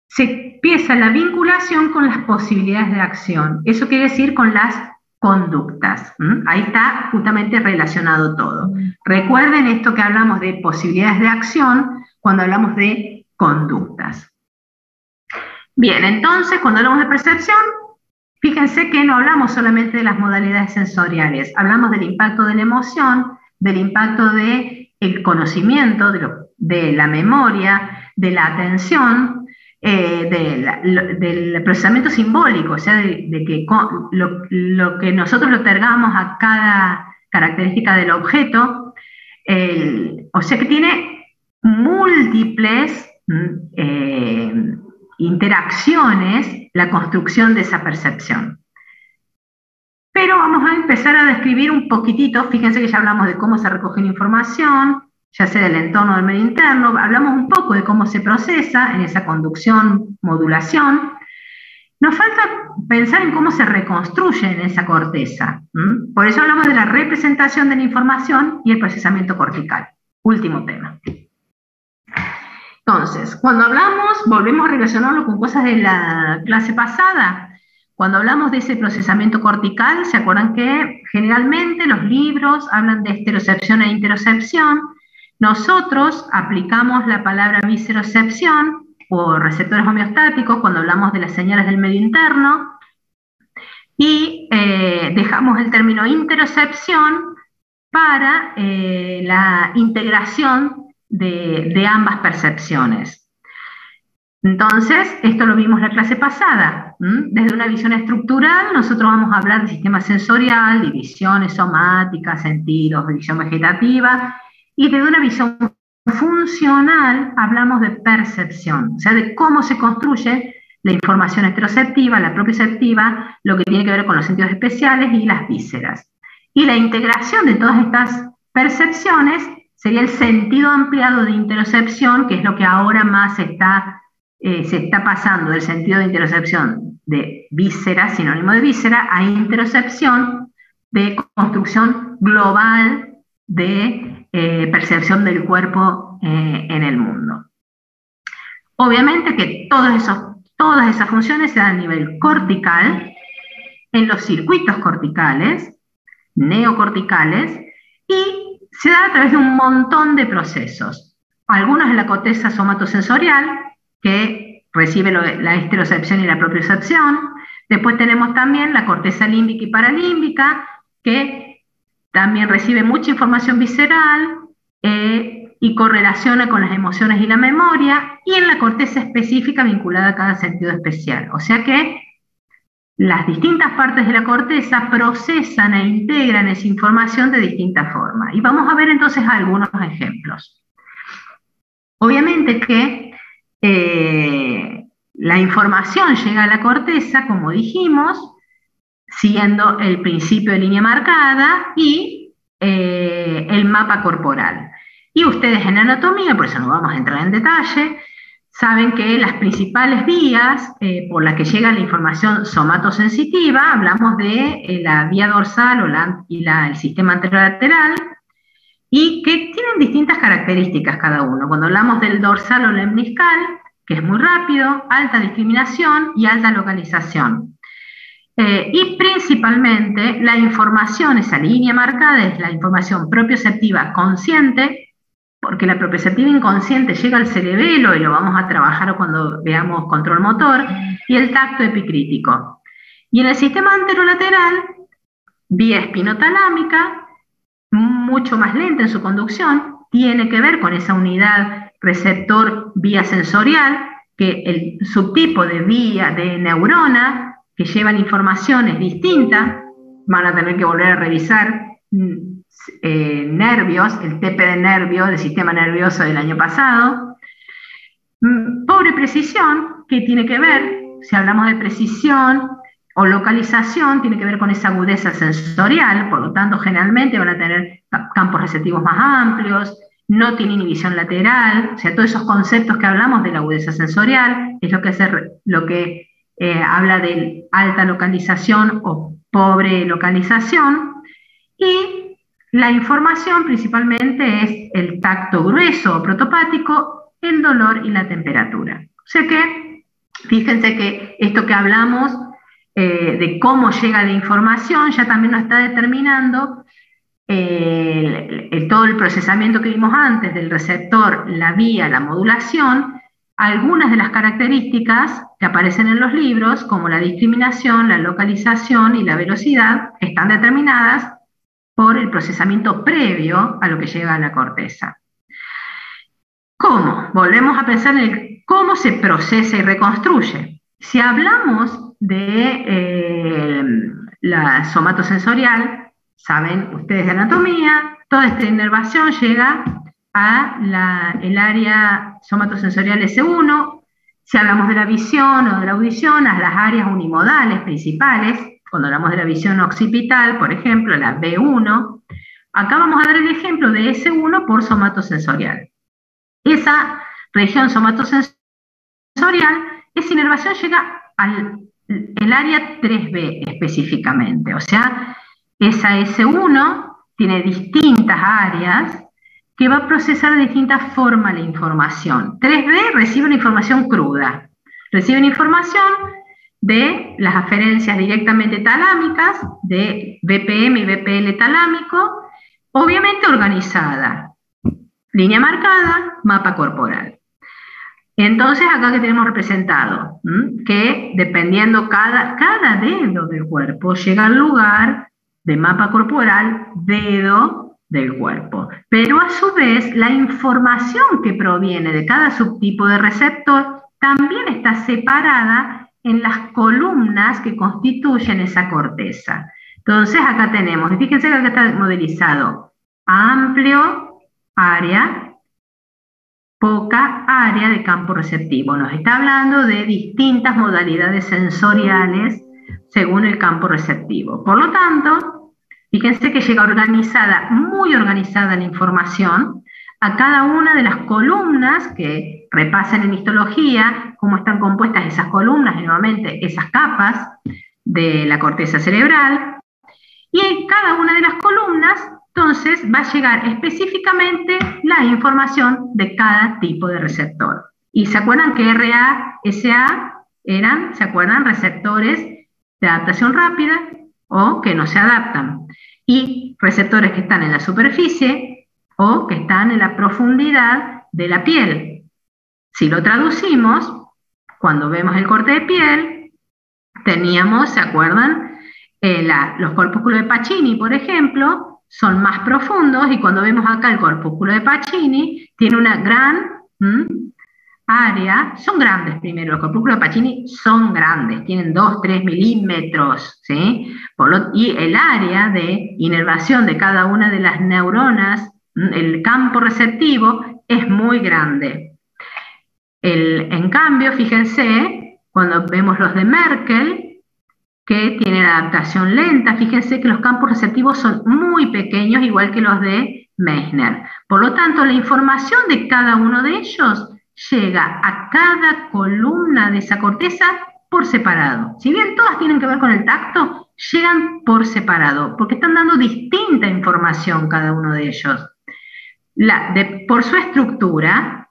se empieza la vinculación con las posibilidades de acción. Eso quiere decir con las conductas. Ahí está justamente relacionado todo. Recuerden esto que hablamos de posibilidades de acción cuando hablamos de conductas. Bien, entonces cuando hablamos de percepción, fíjense que no hablamos solamente de las modalidades sensoriales, hablamos del impacto de la emoción, del impacto del conocimiento, de la memoria, de la atención, del procesamiento simbólico, o sea, de que lo que nosotros le otorgamos a cada característica del objeto, o sea que tiene múltiples interacciones la construcción de esa percepción. Pero vamos a empezar a describir un poquitito, fíjense que ya hablamos de cómo se recoge la información, ya sea del entorno del medio interno, hablamos un poco de cómo se procesa en esa conducción, modulación. Nos falta pensar en cómo se reconstruye en esa corteza. Por eso hablamos de la representación de la información y el procesamiento cortical. Último tema. Entonces, cuando hablamos, volvemos a relacionarlo con cosas de la clase pasada. Cuando hablamos de ese procesamiento cortical, ¿se acuerdan que generalmente los libros hablan de esterocepción e interocepción? Nosotros aplicamos la palabra viscerocepción o receptores homeostáticos cuando hablamos de las señales del medio interno y dejamos el término interocepción para la integración de ambas percepciones. Entonces, esto lo vimos la clase pasada. Desde una visión estructural, nosotros vamos a hablar de sistema sensorial, divisiones somáticas, sentidos, división vegetativa, y desde una visión funcional hablamos de percepción, o sea, de cómo se construye la información esteroceptiva, la propioceptiva, lo que tiene que ver con los sentidos especiales y las vísceras. Y la integración de todas estas percepciones sería el sentido ampliado de interocepción, que es lo que ahora más se está pasando del sentido de interocepción de víscera, sinónimo de víscera, a interocepción de construcción global de percepción del cuerpo en el mundo. Obviamente que todas esas funciones se dan a nivel cortical, en los circuitos corticales, neocorticales, y se da a través de un montón de procesos. Algunos en la corteza somatosensorial, que recibe la esterocepción y la propiocepción. Después tenemos también la corteza límbica y paralímbica, que también recibe mucha información visceral y correlaciona con las emociones y la memoria, y en la corteza específica vinculada a cada sentido especial. O sea que las distintas partes de la corteza procesan e integran esa información de distintas formas. Y vamos a ver entonces algunos ejemplos. Obviamente que la información llega a la corteza, como dijimos, siguiendo el principio de línea marcada y el mapa corporal. Y ustedes en anatomía, por eso no vamos a entrar en detalle, saben que las principales vías por las que llega la información somatosensitiva, hablamos de la vía dorsal y el sistema anterolateral, y que tienen distintas características cada uno. Cuando hablamos del dorsal o lemniscal, que es muy rápido, alta discriminación y alta localización. Y principalmente la información, esa línea marcada, es la información propioceptiva consciente, porque la propioceptiva inconsciente llega al cerebelo y lo vamos a trabajar cuando veamos control motor, y el tacto epicrítico. Y en el sistema anterolateral, vía espinotalámica, mucho más lenta en su conducción, tiene que ver con esa unidad receptor vía sensorial, que el subtipo de vía de neurona que llevan informaciones distintas, van a tener que volver a revisar nervios, el TP de nervio del sistema nervioso del año pasado. Pobre precisión, que tiene que ver, si hablamos de precisión o localización, tiene que ver con esa agudeza sensorial, por lo tanto generalmente van a tener campos receptivos más amplios, no tiene inhibición lateral, o sea, todos esos conceptos que hablamos de la agudeza sensorial es lo que habla de alta localización o pobre localización, y la información principalmente es el tacto grueso o protopático, el dolor y la temperatura. O sea que Fíjense que esto que hablamos de cómo llega la información ya también nos está determinando todo el procesamiento que vimos antes del receptor, la vía, la modulación. Algunas de las características que aparecen en los libros, como la discriminación, la localización y la velocidad, están determinadas por el procesamiento previo a lo que llega a la corteza. ¿Cómo? Volvemos a pensar en cómo se procesa y reconstruye. Si hablamos de la somatosensorial, saben ustedes de anatomía, toda esta inervación llega a el área somatosensorial S1. Si hablamos de la visión o de la audición, a las áreas unimodales principales, cuando hablamos de la visión occipital, por ejemplo, la B1, acá vamos a dar el ejemplo de S1 por somatosensorial. Esa región somatosensorial, esa inervación llega al área 3B específicamente, o sea, esa S1 tiene distintas áreas que va a procesar de distintas formas la información. 3B recibe la información cruda, recibe la información de las aferencias directamente talámicas, de BPM y BPL talámico, obviamente organizada. Línea marcada, mapa corporal. Entonces, acá que tenemos representado, que dependiendo cada dedo del cuerpo, llega al lugar de mapa corporal, dedo del cuerpo. Pero a su vez, la información que proviene de cada subtipo de receptor también está separada en las columnas que constituyen esa corteza. Entonces, acá tenemos, fíjense que acá está modelizado amplio área, poca área de campo receptivo. Nos está hablando de distintas modalidades sensoriales según el campo receptivo. Por lo tanto, fíjense que llega organizada, muy organizada la información a cada una de las columnas que repasan en histología, cómo están compuestas esas columnas, y nuevamente esas capas de la corteza cerebral, y en cada una de las columnas entonces va a llegar específicamente la información de cada tipo de receptor. Y se acuerdan que RA, SA eran, ¿se acuerdan? Receptores de adaptación rápida o que no se adaptan. Y receptores que están en la superficie o que están en la profundidad de la piel. Si lo traducimos, cuando vemos el corte de piel, teníamos, ¿se acuerdan? Los corpúsculos de Pacini, por ejemplo, son más profundos, y cuando vemos acá el corpúsculo de Pacini, tiene una gran área, son grandes primero, los corpúsculos de Pacini son grandes, tienen 2-3 milímetros, ¿sí? Y el área de inervación de cada una de las neuronas, el campo receptivo, es muy grande. En cambio, fíjense, cuando vemos los de Merkel, que tienen adaptación lenta, fíjense que los campos receptivos son muy pequeños, igual que los de Meissner. Por lo tanto, la información de cada uno de ellos llega a cada columna de esa corteza por separado. Si bien todas tienen que ver con el tacto, llegan por separado, porque están dando distinta información cada uno de ellos. Por su estructura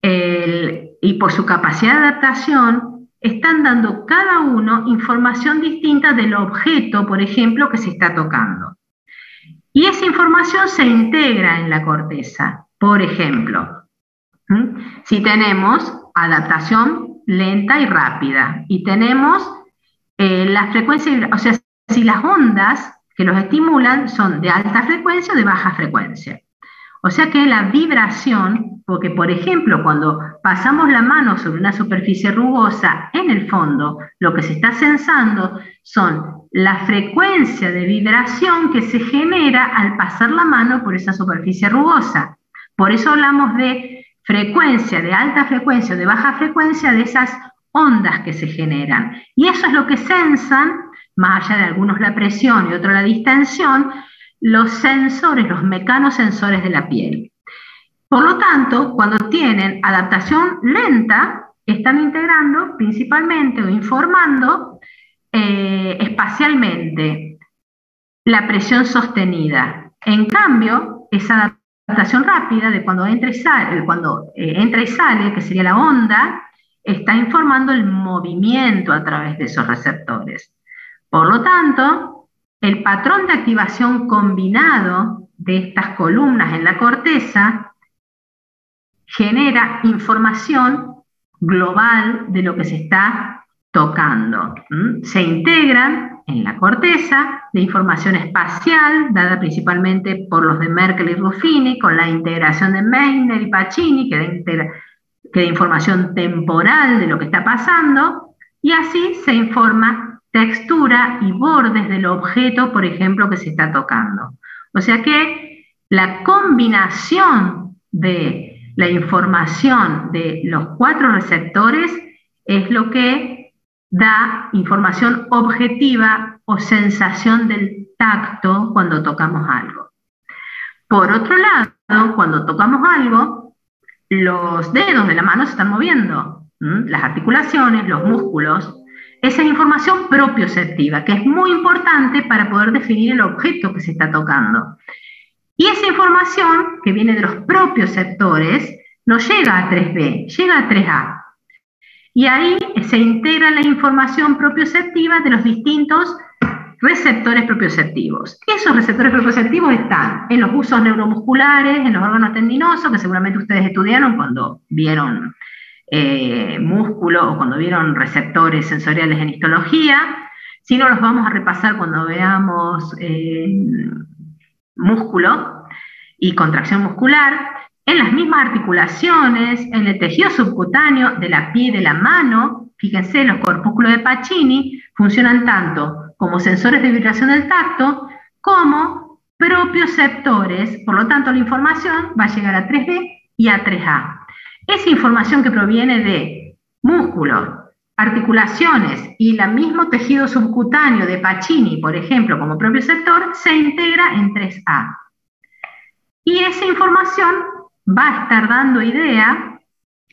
y por su capacidad de adaptación, están dando cada uno información distinta del objeto, por ejemplo, que se está tocando. Y esa información se integra en la corteza. Por ejemplo, si tenemos adaptación lenta y rápida, y tenemos la frecuencia, o sea, si las ondas que los estimulan son de alta frecuencia o de baja frecuencia. O sea que la vibración, porque por ejemplo cuando pasamos la mano sobre una superficie rugosa, en el fondo lo que se está sensando son la frecuencia de vibración que se genera al pasar la mano por esa superficie rugosa. Por eso hablamos de frecuencia, de alta frecuencia o de baja frecuencia, de esas ondas que se generan. Y eso es lo que sensan, más allá de algunos la presión y otros la distensión, los sensores, los mecanosensores de la piel. Por lo tanto, cuando tienen adaptación lenta, están integrando principalmente o informando espacialmente la presión sostenida. En cambio, esa adaptación rápida de cuando entra y sale, que sería la onda, está informando el movimiento a través de esos receptores. Por lo tanto, el patrón de activación combinado de estas columnas en la corteza genera información global de lo que se está tocando. Se integran en la corteza de información espacial, dada principalmente por los de Merkel y Ruffini, con la integración de Meissner y Pacini, que da información temporal de lo que está pasando, y así se informa textura y bordes del objeto, por ejemplo, que se está tocando. O sea que la combinación de la información de los 4 receptores es lo que da información objetiva o sensación del tacto cuando tocamos algo. Por otro lado, cuando tocamos algo, los dedos de la mano se están moviendo, las articulaciones, los músculos. Esa es información propioceptiva, que es muy importante para poder definir el objeto que se está tocando. Y esa información, que viene de los propioceptores, no llega a 3B, llega a 3A. Y ahí se integra la información propioceptiva de los distintos receptores propioceptivos. Esos receptores propioceptivos están en los usos neuromusculares, en los órganos tendinosos, que seguramente ustedes estudiaron cuando vieron músculo o cuando vieron receptores sensoriales en histología. Si no, los vamos a repasar cuando veamos músculo y contracción muscular, en las mismas articulaciones, en el tejido subcutáneo de la piel y de la mano. Fíjense, los corpúsculos de Pacini funcionan tanto como sensores de vibración del tacto como propioceptores. Por lo tanto, la información va a llegar a 3B y a 3A. Esa información que proviene de músculos, articulaciones y el mismo tejido subcutáneo de Pacini, por ejemplo, como propioceptor, se integra en 3A. Y esa información va a estar dando idea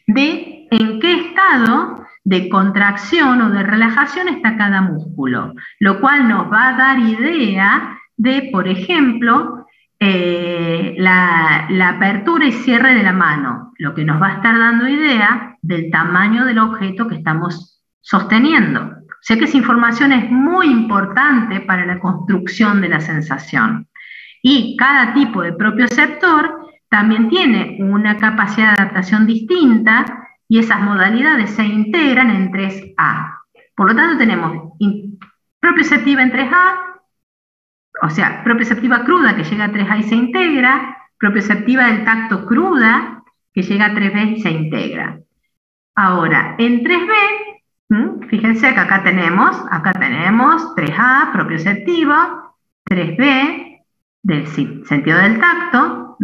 de en qué estado de contracción o de relajación está cada músculo, lo cual nos va a dar idea de, por ejemplo, la apertura y cierre de la mano, lo que nos va a estar dando idea del tamaño del objeto que estamos sosteniendo. O sea que esa información es muy importante para la construcción de la sensación. Y cada tipo de propioceptor también tiene una capacidad de adaptación distinta y esas modalidades se integran en 3A. Por lo tanto, tenemos propioceptiva en 3A, o sea, propioceptiva cruda que llega a 3A y se integra, propioceptiva del tacto cruda que llega a 3B y se integra. Ahora, en 3B, fíjense que acá tenemos 3A, propioceptiva, 3B, del sentido del tacto,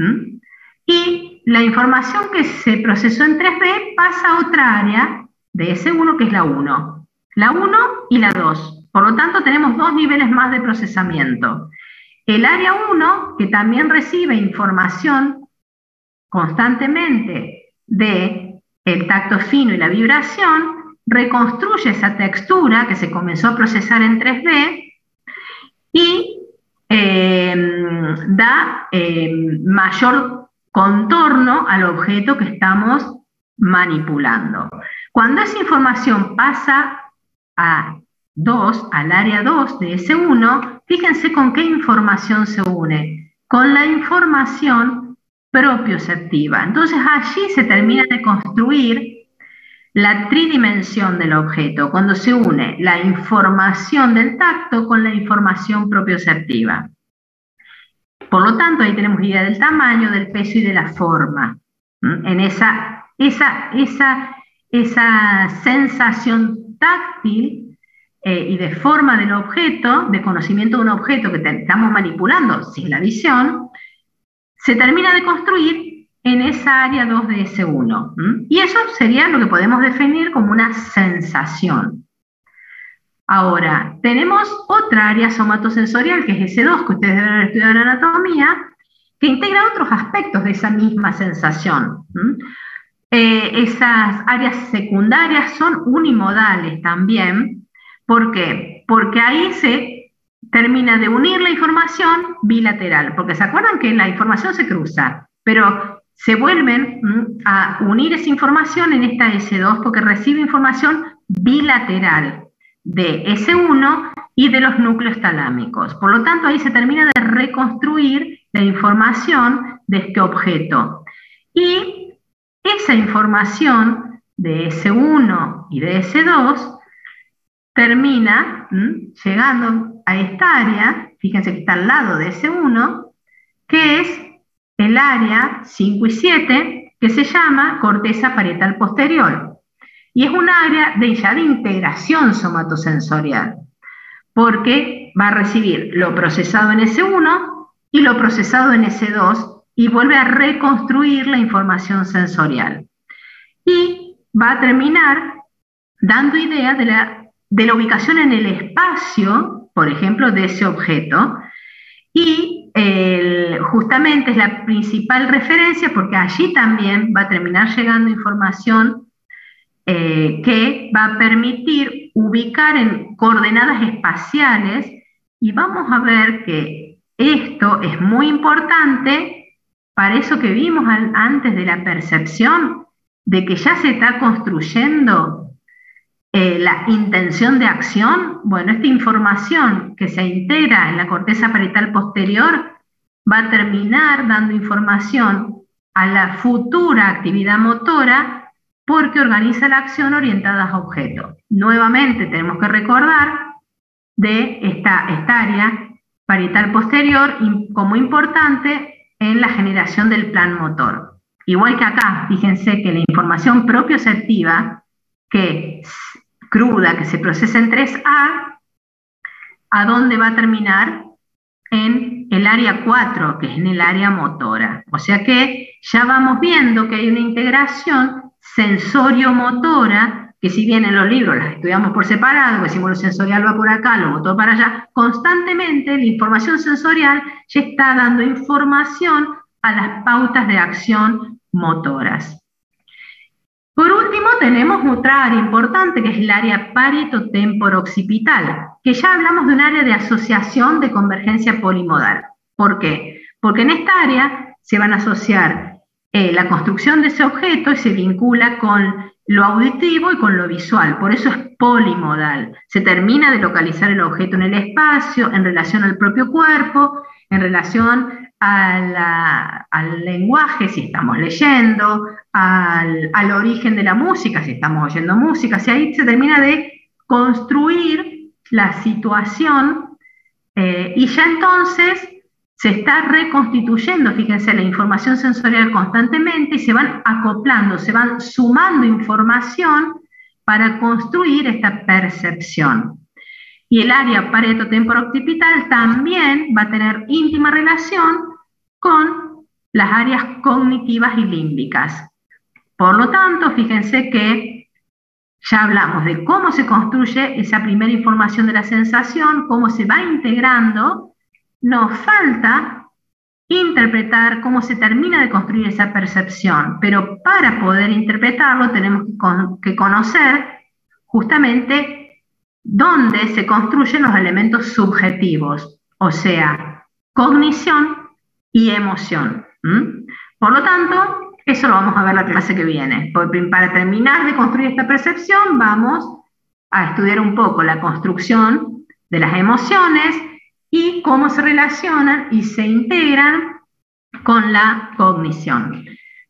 y la información que se procesó en 3B pasa a otra área de S1 que es la 1 y la 2. Por lo tanto, tenemos 2 niveles más de procesamiento. El área 1, que también recibe información constantemente del tacto fino y la vibración, reconstruye esa textura que se comenzó a procesar en 3B y da mayor contorno al objeto que estamos manipulando. Cuando esa información pasa al área 2 de S1, fíjense con qué información se une, con la información propioceptiva. Entonces allí se termina de construir la tridimensión del objeto, cuando se une la información del tacto con la información propioceptiva. Por lo tanto, ahí tenemos idea del tamaño, del peso y de la forma. En esa sensación táctil y de forma del objeto, de conocimiento de un objeto que estamos manipulando, si es la visión, se termina de construir en esa área 2 de S1. Y eso sería lo que podemos definir como una sensación. Ahora, tenemos otra área somatosensorial, que es S2, que ustedes deben haber estudiado en anatomía, que integra otros aspectos de esa misma sensación. Esas áreas secundarias son unimodales también. ¿Por qué? Porque ahí se termina de unir la información bilateral, porque se acuerdan que la información se cruza, pero se vuelven a unir esa información en esta S2 porque recibe información bilateral de S1 y de los núcleos talámicos. Por lo tanto, ahí se termina de reconstruir la información de este objeto. Y esa información de S1 y de S2 termina llegando a esta área, fíjense que está al lado de S1, que es el área 5 y 7, que se llama corteza parietal posterior. Y es un área ya de integración somatosensorial, porque va a recibir lo procesado en S1 y lo procesado en S2 y vuelve a reconstruir la información sensorial. Y va a terminar dando idea de la ubicación en el espacio, por ejemplo, de ese objeto, y justamente es la principal referencia porque allí también va a terminar llegando información que va a permitir ubicar en coordenadas espaciales, y vamos a ver que esto es muy importante para eso que vimos antes de la percepción, de que ya se está construyendo la intención de acción. Bueno, esta información que se integra en la corteza parietal posterior va a terminar dando información a la futura actividad motora porque organiza la acción orientada a objetos. Nuevamente tenemos que recordar de esta área parietal posterior como importante en la generación del plan motor. Igual que acá, fíjense que la información propioceptiva, que es cruda, que se procesa en 3A, ¿a dónde va a terminar? En el área 4, que es en el área motora. O sea que ya vamos viendo que hay una integración sensorio-motora, que si bien en los libros las estudiamos por separado, decimos lo sensorial va por acá, lo motor para allá, constantemente la información sensorial ya está dando información a las pautas de acción motoras. Por último, tenemos otra área importante, que es el área parietotemporo-occipital, que ya hablamos de un área de asociación de convergencia polimodal. ¿Por qué? Porque en esta área se van a asociar la construcción de ese objeto y se vincula con lo auditivo y con lo visual, por eso es polimodal. Se termina de localizar el objeto en el espacio, en relación al propio cuerpo, en relación al lenguaje, si estamos leyendo, al origen de la música, si estamos oyendo música, si ahí se termina de construir la situación y ya entonces se está reconstituyendo, fíjense, la información sensorial constantemente y se van acoplando, se van sumando información para construir esta percepción. Y el área parietotemporo-occipital también va a tener íntima relación con las áreas cognitivas y límbicas. Por lo tanto, fíjense que ya hablamos de cómo se construye esa primera información de la sensación, cómo se va integrando. Nos falta interpretar cómo se termina de construir esa percepción, pero para poder interpretarlo tenemos que conocer justamente dónde se construyen los elementos subjetivos, o sea, cognición y emoción. Por lo tanto, eso lo vamos a ver la clase que viene. Para terminar de construir esta percepción, vamos a estudiar un poco la construcción de las emociones y cómo se relacionan y se integran con la cognición.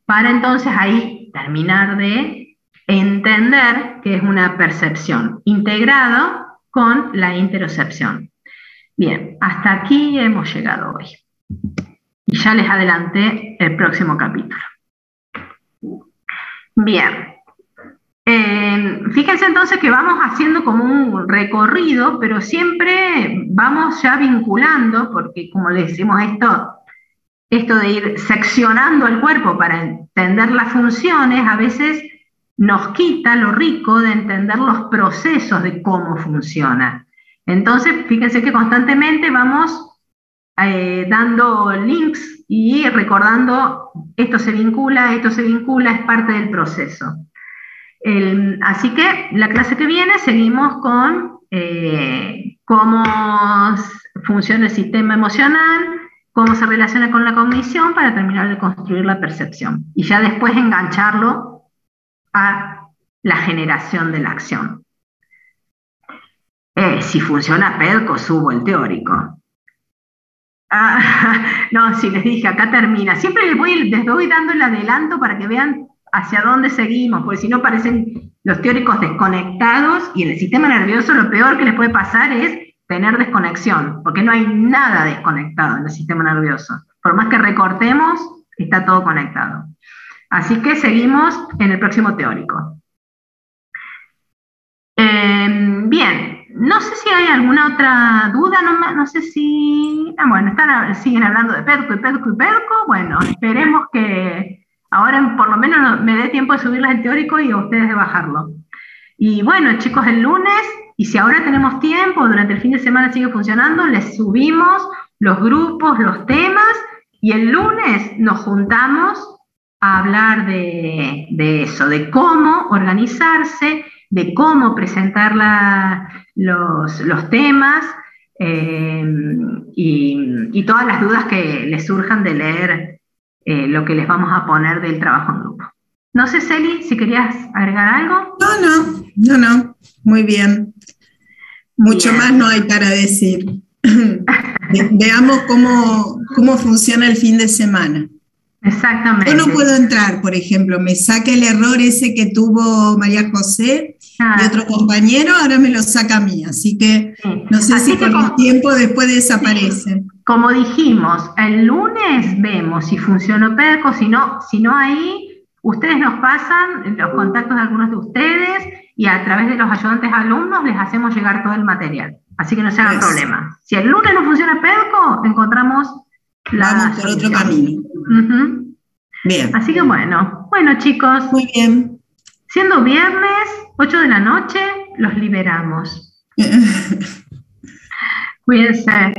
Para entonces ahí terminar de entender que es una percepción integrado con la interocepción. Bien, hasta aquí hemos llegado hoy. Y ya les adelanté el próximo capítulo. Bien. Fíjense entonces que vamos haciendo como un recorrido, pero siempre vamos ya vinculando, porque como le decimos esto de ir seccionando el cuerpo para entender las funciones, a veces nos quita lo rico de entender los procesos de cómo funciona. Entonces, fíjense que constantemente vamos dando links y recordando esto se vincula, es parte del proceso. Así que la clase que viene seguimos con cómo funciona el sistema emocional cómo se relaciona con la cognición para terminar de construir la percepción. Y ya después engancharlo a la generación de la acción. Si funciona PEDCO, subo el teórico. No, sí, les dije, acá termina. Siempre les voy dando el adelanto para que vean hacia dónde seguimos, porque si no parecen los teóricos desconectados, y en el sistema nervioso lo peor que les puede pasar es tener desconexión, porque no hay nada desconectado en el sistema nervioso. Por más que recortemos, está todo conectado. Así que seguimos en el próximo teórico. Bien, no sé si hay alguna otra duda, no sé si... bueno, siguen hablando de PEDCO y PEDCO y PEDCO. Bueno, esperemos que ahora por lo menos me dé tiempo de subirles el teórico y a ustedes de bajarlo. Y bueno, chicos, el lunes, y si ahora tenemos tiempo, durante el fin de semana sigue funcionando, les subimos los grupos, los temas, y el lunes nos juntamos a hablar de eso, de cómo organizarse, de cómo presentar los temas, y todas las dudas que les surjan de leer lo que les vamos a poner del trabajo en grupo. No sé, Celi, si querías agregar algo. No, muy bien. Mucho bien. Más no hay para decir. Veamos cómo funciona el fin de semana. Exactamente. Yo no puedo entrar, por ejemplo, me saca el error ese que tuvo María José y otro compañero, ahora me lo saca a mí, así que no sé si con el tiempo después desaparece. Sí. Como dijimos, el lunes vemos si funcionó PEDCO, si no ahí ustedes nos pasan los contactos de algunos de ustedes y a través de los ayudantes alumnos les hacemos llegar todo el material, así que no se hagan problema. Si el lunes no funciona PEDCO, encontramos vamos por otro camino. Bien. Así que bueno, chicos. Muy bien. Siendo viernes, 8 de la noche, los liberamos. Cuídense.